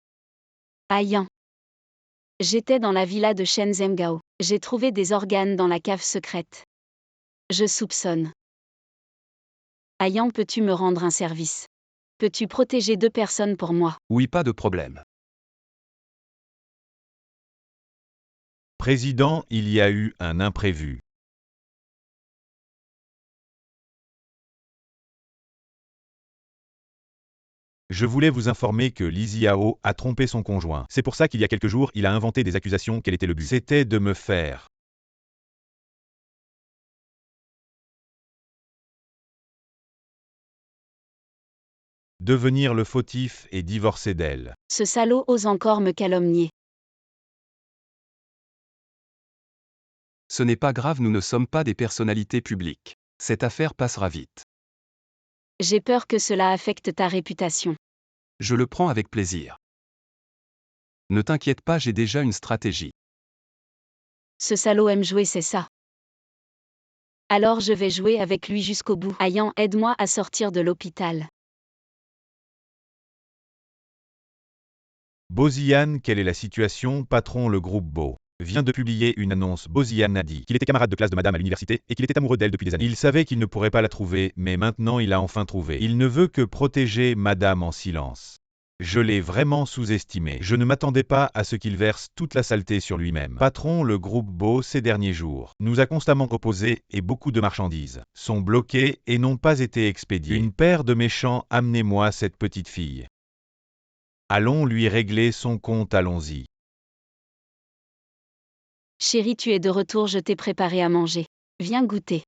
Ayan. J'étais dans la villa de Shen Zhenghao. J'ai trouvé des organes dans la cave secrète. Je soupçonne. Ayan, peux-tu me rendre un service? Peux-tu protéger 2 personnes pour moi? Oui, pas de problème. Président, il y a eu un imprévu. Je voulais vous informer que Li Ziao a trompé son conjoint. C'est pour ça qu'il y a quelques jours, il a inventé des accusations. Quel était le but? C'était de me faire devenir le fautif et divorcer d'elle. Ce salaud ose encore me calomnier. Ce n'est pas grave, nous ne sommes pas des personnalités publiques. Cette affaire passera vite. J'ai peur que cela affecte ta réputation. Je le prends avec plaisir. Ne t'inquiète pas, j'ai déjà une stratégie. Ce salaud aime jouer, c'est ça. Alors je vais jouer avec lui jusqu'au bout. Ayan, aide-moi à sortir de l'hôpital. Bozian, quelle est la situation? Patron, le groupe Beau vient de publier une annonce. Bozian a dit qu'il était camarade de classe de madame à l'université et qu'il était amoureux d'elle depuis des années. Il savait qu'il ne pourrait pas la trouver, mais maintenant il a enfin trouvé. Il ne veut que protéger madame en silence. Je l'ai vraiment sous-estimé. Je ne m'attendais pas à ce qu'il verse toute la saleté sur lui-même. Patron, le groupe Beau ces derniers jours nous a constamment opposés et beaucoup de marchandises sont bloquées et n'ont pas été expédiées. Une paire de méchants, amenez-moi cette petite fille. Allons lui régler son compte, allons-y. Chérie, tu es de retour, je t'ai préparé à manger. Viens goûter.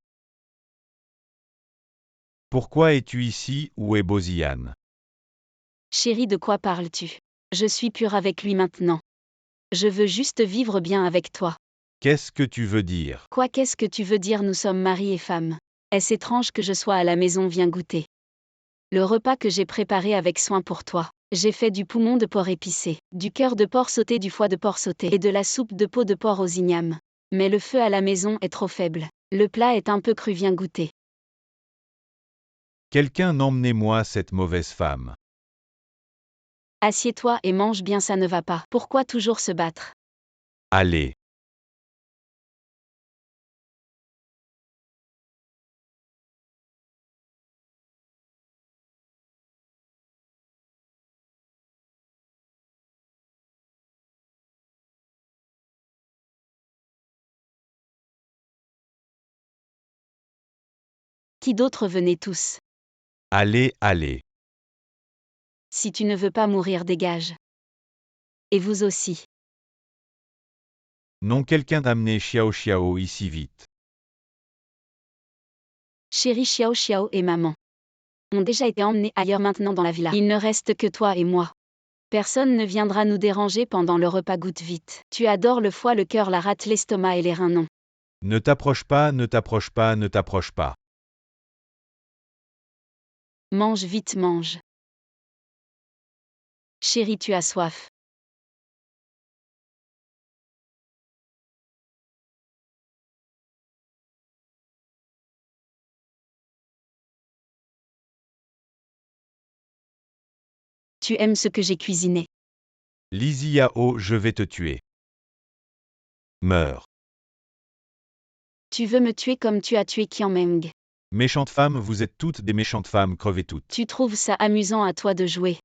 Pourquoi es-tu ici? Où est Bozian? Chérie, de quoi parles-tu? Je suis pure avec lui maintenant. Je veux juste vivre bien avec toi. Qu'est-ce que tu veux dire? Quoi, qu'est-ce que tu veux dire? Nous sommes mari et femme. Est-ce étrange que je sois à la maison? Viens goûter. Le repas que j'ai préparé avec soin pour toi. J'ai fait du poumon de porc épicé, du cœur de porc sauté, du foie de porc sauté et de la soupe de peau de porc aux ignames. Mais le feu à la maison est trop faible. Le plat est un peu cru, viens goûter. Quelqu'un emmenez-moi cette mauvaise femme. Assieds-toi et mange bien, ça ne va pas. Pourquoi toujours se battre? Allez. Qui d'autre? Venez tous. Allez, allez. Si tu ne veux pas mourir, dégage. Et vous aussi. Non, quelqu'un d'amener Xiao Xiao ici vite. Chérie, Xiao Xiao et maman ont déjà été emmenés ailleurs maintenant dans la villa. Il ne reste que toi et moi. Personne ne viendra nous déranger pendant le repas, goûte vite. Tu adores le foie, le cœur, la rate, l'estomac et les reins, non? Ne t'approche pas, ne t'approche pas, ne t'approche pas. Mange vite, mange. Chérie, tu as soif. Tu aimes ce que j'ai cuisiné. Li Ziao, je vais te tuer. Meurs. Tu veux me tuer comme tu as tué Qian Meng. Méchante femme, vous êtes toutes des méchantes femmes, crevez toutes. Tu trouves ça amusant à toi de jouer.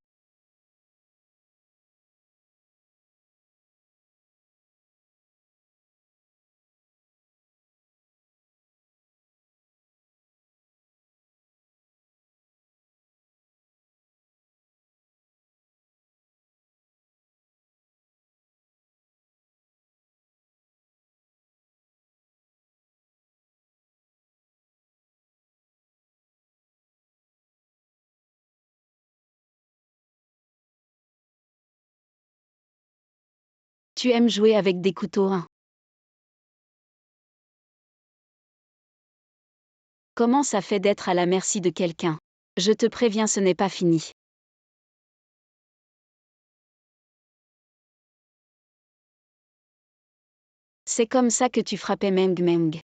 Tu aimes jouer avec des couteaux, hein? Comment ça fait d'être à la merci de quelqu'un? Je te préviens, ce n'est pas fini. C'est comme ça que tu frappais Meng Meng.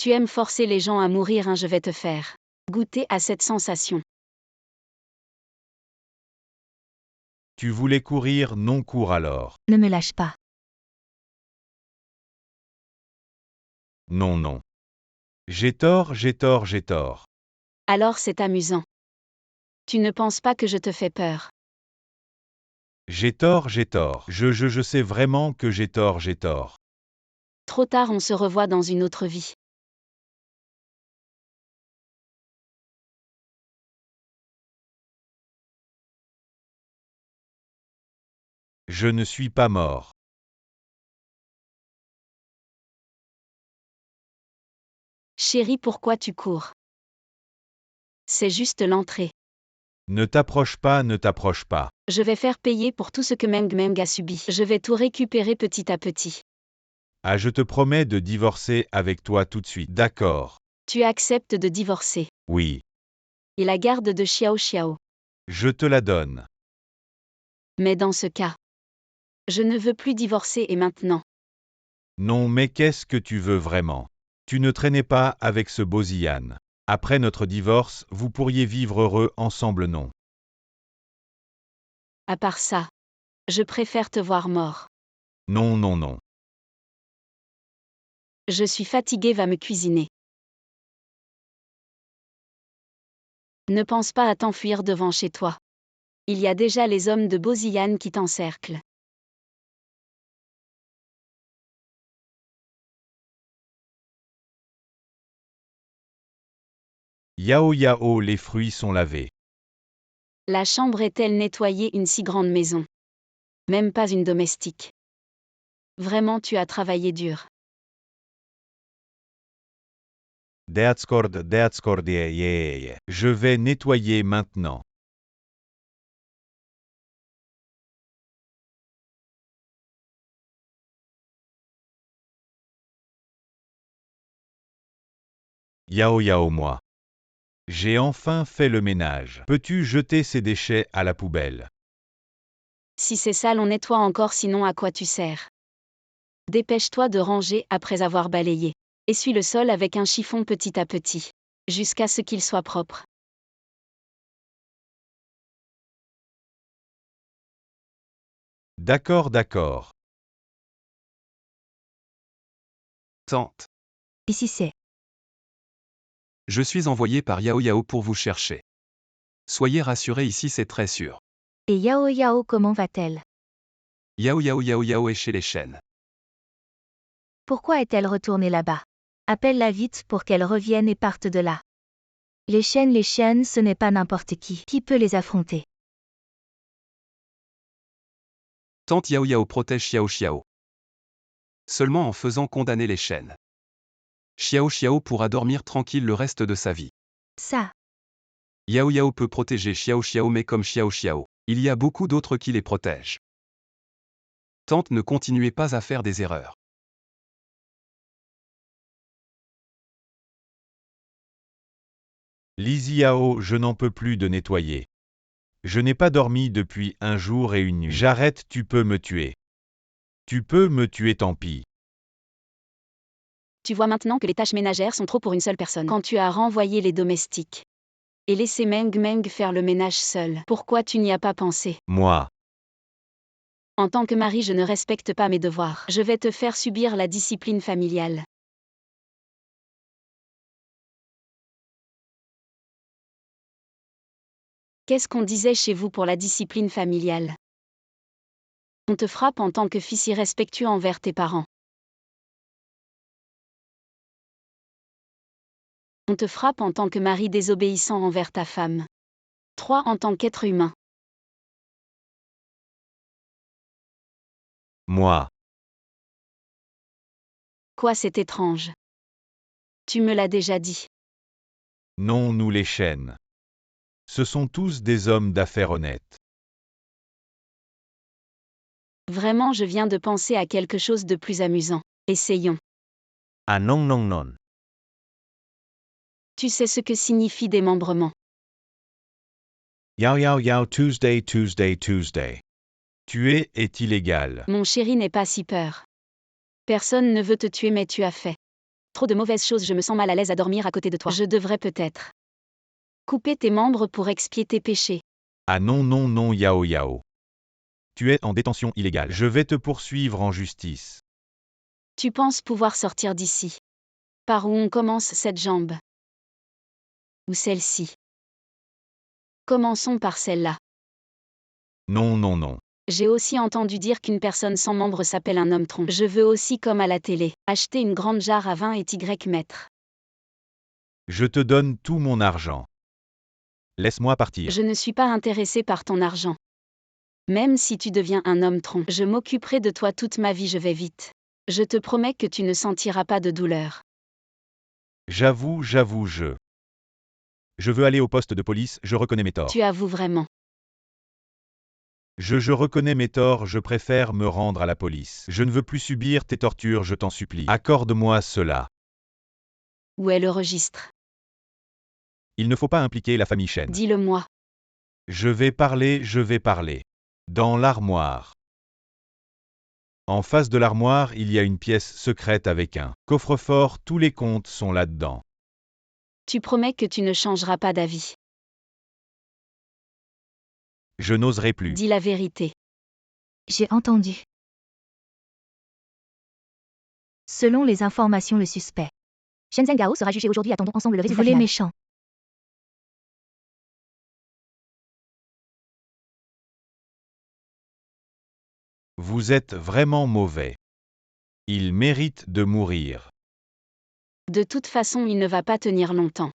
Tu aimes forcer les gens à mourir, hein, je vais te faire goûter à cette sensation. Tu voulais courir, non cours alors. Ne me lâche pas. Non, non. J'ai tort, j'ai tort, j'ai tort. Alors c'est amusant. Tu ne penses pas que je te fais peur? J'ai tort, j'ai tort. Je sais vraiment que j'ai tort, j'ai tort. Trop tard, on se revoit dans une autre vie. Je ne suis pas mort. Chérie, pourquoi tu cours? C'est juste l'entrée. Ne t'approche pas, ne t'approche pas. Je vais faire payer pour tout ce que Meng Meng a subi. Je vais tout récupérer petit à petit. Ah, je te promets de divorcer avec toi tout de suite. D'accord. Tu acceptes de divorcer. Oui. Et la garde de Xiao Xiao. Je te la donne. Mais dans ce cas, je ne veux plus divorcer et maintenant. Non, mais qu'est-ce que tu veux vraiment? Tu ne traînais pas avec ce beau Zian. Après notre divorce, vous pourriez vivre heureux ensemble, non? À part ça, je préfère te voir mort. Non, non, non. Je suis fatiguée, va me cuisiner. Ne pense pas à t'enfuir devant chez toi. Il y a déjà les hommes de Bozian qui t'encerclent. Yao Yao, les fruits sont lavés. La chambre est-elle nettoyée, une si grande maison? Même pas une domestique. Vraiment, tu as travaillé dur. Deatskord, yeah. Je vais nettoyer maintenant. Yao Yao, moi. J'ai enfin fait le ménage. Peux-tu jeter ces déchets à la poubelle? Si c'est sale, on nettoie encore, sinon à quoi tu sers? Dépêche-toi de ranger après avoir balayé. Essuie le sol avec un chiffon petit à petit, jusqu'à ce qu'il soit propre. D'accord, d'accord. Tante. Ici c'est. Je suis envoyé par Yao Yao pour vous chercher. Soyez rassurés, ici c'est très sûr. Et Yao Yao, comment va-t-elle? Yao Yao Yao Yao est chez les chênes. Pourquoi est-elle retournée là-bas? Appelle-la vite pour qu'elle revienne et parte de là. Les chênes, ce n'est pas n'importe qui. Qui peut les affronter? Tante Yao Yao protège Xiao Xiao. Seulement en faisant condamner les chênes. Xiao Xiao pourra dormir tranquille le reste de sa vie. Ça. Yao Yao peut protéger Xiao Xiao, mais comme Xiao Xiao, il y a beaucoup d'autres qui les protègent. Tante, ne continuez pas à faire des erreurs. Liziao, je n'en peux plus de nettoyer. Je n'ai pas dormi depuis un jour et une nuit. J'arrête, tu peux me tuer. Tu peux me tuer, tant pis. Tu vois maintenant que les tâches ménagères sont trop pour une seule personne. Quand tu as renvoyé les domestiques et laissé Meng Meng faire le ménage seul, pourquoi tu n'y as pas pensé? Moi. En tant que mari, je ne respecte pas mes devoirs. Je vais te faire subir la discipline familiale. Qu'est-ce qu'on disait chez vous pour la discipline familiale? On te frappe en tant que fils irrespectueux envers tes parents. On te frappe en tant que mari désobéissant envers ta femme. 3. En tant qu'être humain. Moi. Quoi, c'est étrange. Tu me l'as déjà dit. Non, nous les Chen. Ce sont tous des hommes d'affaires honnêtes. Vraiment, je viens de penser à quelque chose de plus amusant. Essayons. Ah non, non, non. Tu sais ce que signifie démembrement. Yao yao yao Tuesday, Tuesday, Tuesday. Tuer est illégal. Mon chéri n'est pas si peur. Personne ne veut te tuer mais tu as fait. Trop de mauvaises choses, je me sens mal à l'aise à dormir à côté de toi. Je devrais peut-être couper tes membres pour expier tes péchés. Ah non, non, non, yao yao. Tu es en détention illégale. Je vais te poursuivre en justice. Tu penses pouvoir sortir d'ici. Par où on commence cette jambe? Ou celle-ci? Commençons par celle-là. Non, non, non. J'ai aussi entendu dire qu'une personne sans membre s'appelle un homme tronc. Je veux aussi, comme à la télé, acheter une grande jarre à vin et Y mètres. Je te donne tout mon argent. Laisse-moi partir. Je ne suis pas intéressé par ton argent. Même si tu deviens un homme tronc, je m'occuperai de toi toute ma vie, je vais vite. Je te promets que tu ne sentiras pas de douleur. J'avoue, Je veux aller au poste de police, je reconnais mes torts. Tu avoues vraiment. Je reconnais mes torts, je préfère me rendre à la police. Je ne veux plus subir tes tortures, je t'en supplie. Accorde-moi cela. Où est le registre? Il ne faut pas impliquer la famille Chen. Dis-le-moi. Je vais parler. Dans l'armoire. En face de l'armoire, il y a une pièce secrète avec un coffre-fort, tous les comptes sont là-dedans. Tu promets que tu ne changeras pas d'avis. Je n'oserai plus. Dis la vérité. J'ai entendu. Selon les informations, le suspect. Shen Zhenghao sera jugé aujourd'hui. Attendons ensemble le résultat Vous les final. méchants. Vous êtes vraiment mauvais. Il mérite de mourir. De toute façon, il ne va pas tenir longtemps.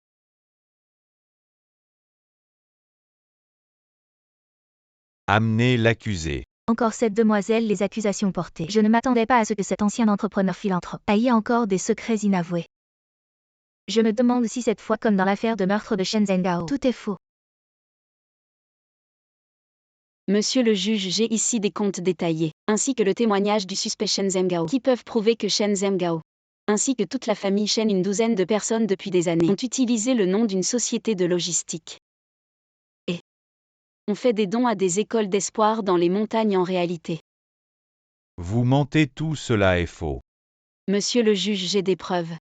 Amenez l'accusé. Encore cette demoiselle, les accusations portées. Je ne m'attendais pas à ce que cet ancien entrepreneur philanthrope ait encore des secrets inavoués. Je me demande si cette fois, comme dans l'affaire de meurtre de Shen Zhenghao, tout est faux. Monsieur le juge, j'ai ici des comptes détaillés, ainsi que le témoignage du suspect Shen Zhenghao, qui peuvent prouver que Shen Zhenghao, ainsi que toute la famille Shen, une douzaine de personnes depuis des années, ont utilisé le nom d'une société de logistique. Et ont fait des dons à des écoles d'espoir dans les montagnes en réalité. Vous mentez, tout cela est faux. Monsieur le juge, j'ai des preuves.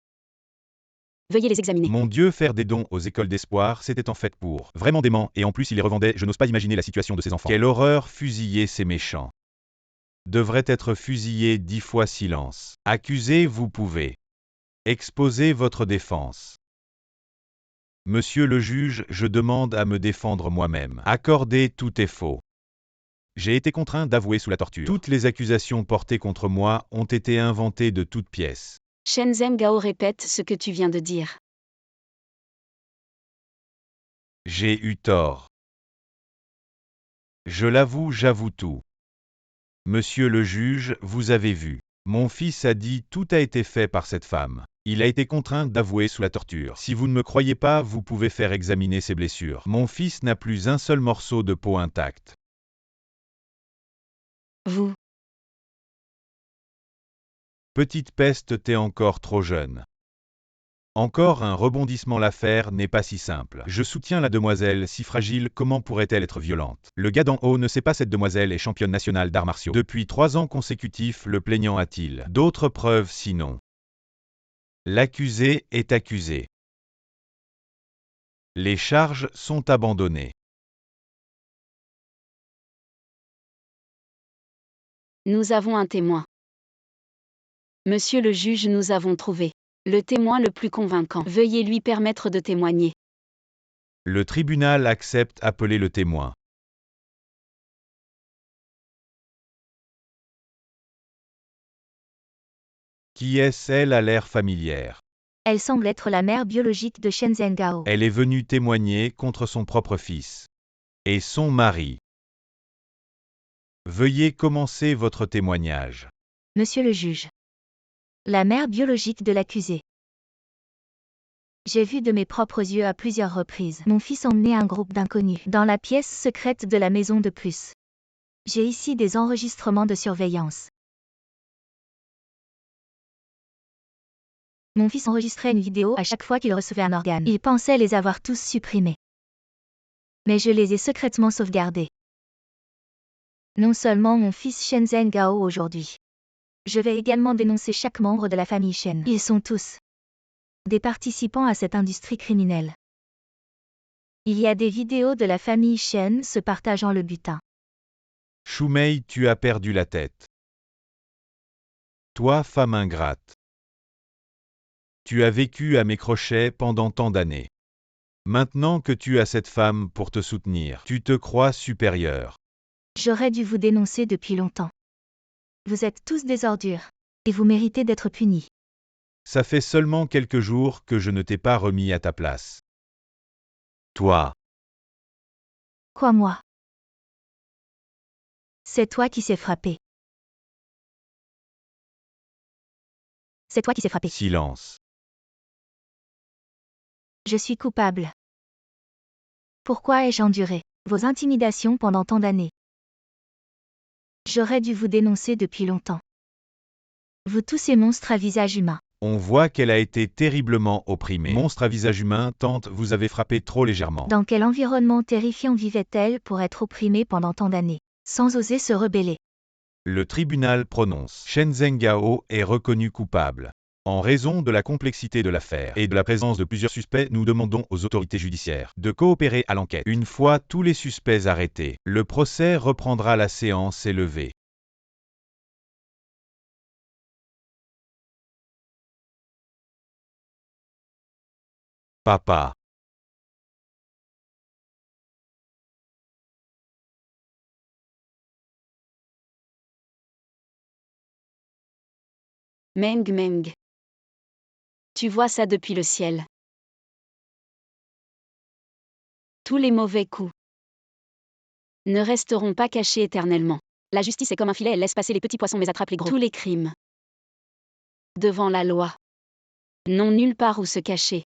Veuillez les examiner. Mon Dieu, faire des dons aux écoles d'espoir, c'était en fait pour vraiment dément, et en plus il les revendait, je n'ose pas imaginer la situation de ces enfants. Quelle horreur, fusiller ces méchants. Devrait être fusillé 10 fois silence. Accusé, vous pouvez. Exposez votre défense. Monsieur le juge, je demande à me défendre moi-même. Accordé, tout est faux. J'ai été contraint d'avouer sous la torture. Toutes les accusations portées contre moi ont été inventées de toutes pièces. Shen Zhenghao, répète ce que tu viens de dire. J'ai eu tort. Je l'avoue, j'avoue tout. Monsieur le juge, vous avez vu. Mon fils a dit tout a été fait par cette femme. Il a été contraint d'avouer sous la torture. Si vous ne me croyez pas, vous pouvez faire examiner ses blessures. Mon fils n'a plus un seul morceau de peau intact. Vous. Petite peste, t'es encore trop jeune. Encore un rebondissement, l'affaire n'est pas si simple. Je soutiens la demoiselle, si fragile, comment pourrait-elle être violente? Le gars d'en haut ne sait pas, cette demoiselle est championne nationale d'arts martiaux. Depuis 3 ans consécutifs, le plaignant a-t-il d'autres preuves sinon? L'accusé est accusé. Les charges sont abandonnées. Nous avons un témoin. Monsieur le juge, nous avons trouvé le témoin le plus convaincant. Veuillez lui permettre de témoigner. Le tribunal accepte, appeler le témoin. Qui est-ce? Elle a l'air familière. Elle semble être la mère biologique de Shen Zhenghao. Elle est venue témoigner contre son propre fils. Et son mari. Veuillez commencer votre témoignage. Monsieur le juge. La mère biologique de l'accusé. J'ai vu de mes propres yeux à plusieurs reprises mon fils emmener un groupe d'inconnus dans la pièce secrète de la maison de plus. J'ai ici des enregistrements de surveillance. Mon fils enregistrait une vidéo à chaque fois qu'il recevait un organe. Il pensait les avoir tous supprimés. Mais je les ai secrètement sauvegardés. Non seulement mon fils Shen Zhengao aujourd'hui. Je vais également dénoncer chaque membre de la famille Shen. Ils sont tous des participants à cette industrie criminelle. Il y a des vidéos de la famille Shen se partageant le butin. Shumei, tu as perdu la tête. Toi, femme ingrate. Tu as vécu à mes crochets pendant tant d'années. Maintenant que tu as cette femme pour te soutenir, tu te crois supérieur. J'aurais dû vous dénoncer depuis longtemps. Vous êtes tous des ordures. Et vous méritez d'être punis. Ça fait seulement quelques jours que je ne t'ai pas remis à ta place. Toi. Quoi moi? C'est toi qui s'est frappé. C'est toi qui s'est frappé. Silence. Je suis coupable. Pourquoi ai-je enduré vos intimidations pendant tant d'années? J'aurais dû vous dénoncer depuis longtemps. Vous tous ces monstres à visage humain. On voit qu'elle a été terriblement opprimée. Monstre à visage humain, tante, vous avez frappé trop légèrement. Dans quel environnement terrifiant vivait-elle pour être opprimée pendant tant d'années, sans oser se rebeller? Le tribunal prononce. Shen Zhengao est reconnu coupable. En raison de la complexité de l'affaire et de la présence de plusieurs suspects, nous demandons aux autorités judiciaires de coopérer à l'enquête. Une fois tous les suspects arrêtés, le procès reprendra. La séance est levée. Papa. Meng Meng. Tu vois ça depuis le ciel. Tous les mauvais coups ne resteront pas cachés éternellement. La justice est comme un filet, elle laisse passer les petits poissons mais attrape les gros. Tous les crimes devant la loi n'ont nulle part où se cacher.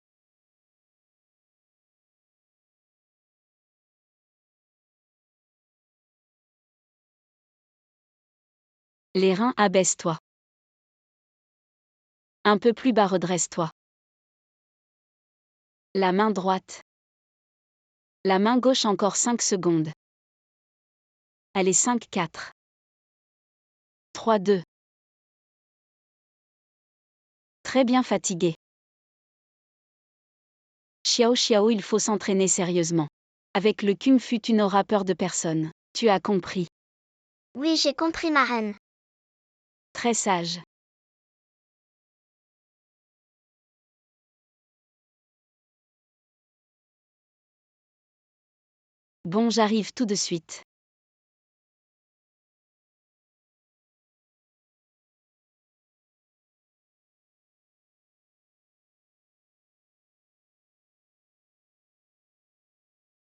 Les reins, abaisse-toi. Un peu plus bas, redresse-toi. La main droite. La main gauche, encore 5 secondes. Allez, 5, 4. 3, 2. Très bien fatigué. Xiao Xiao, il faut s'entraîner sérieusement. Avec le Kung Fu, tu n'auras peur de personne. Tu as compris. Oui, j'ai compris, ma reine. Très sage. Bon, j'arrive tout de suite.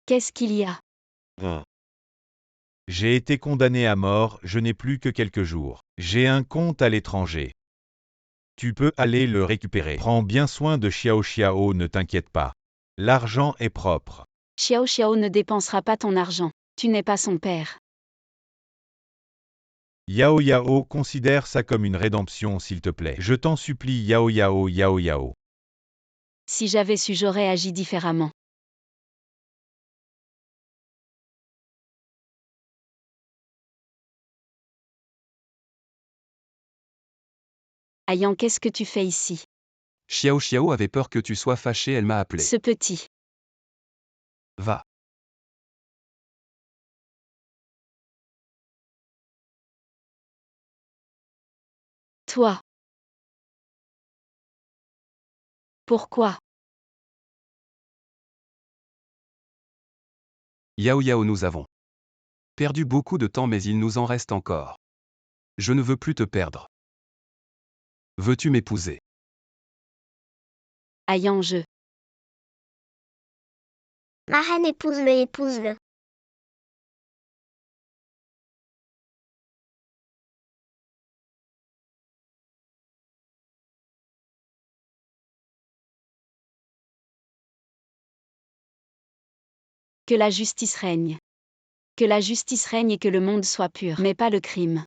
Qu'est-ce qu'il y a? J'ai été condamné à mort, je n'ai plus que quelques jours. J'ai un compte à l'étranger. Tu peux aller le récupérer. Prends bien soin de Xiao Xiao, ne t'inquiète pas. L'argent est propre. Xiao Xiao ne dépensera pas ton argent. Tu n'es pas son père. Yao Yao, considère ça comme une rédemption s'il te plaît. Je t'en supplie Yao Yao Yao Yao. Si j'avais su, j'aurais agi différemment. Ayant, qu'est-ce que tu fais ici? Xiao Xiao avait peur que tu sois fâché, elle m'a appelé. Ce petit. Va. Toi. Pourquoi? Yao Yao, nous avons perdu beaucoup de temps, mais il nous en reste encore. Je ne veux plus te perdre. Veux-tu m'épouser? Ayant, je. Ma reine, épouse-le, épouse-le. Que la justice règne. Que la justice règne et que le monde soit pur, mais pas le crime.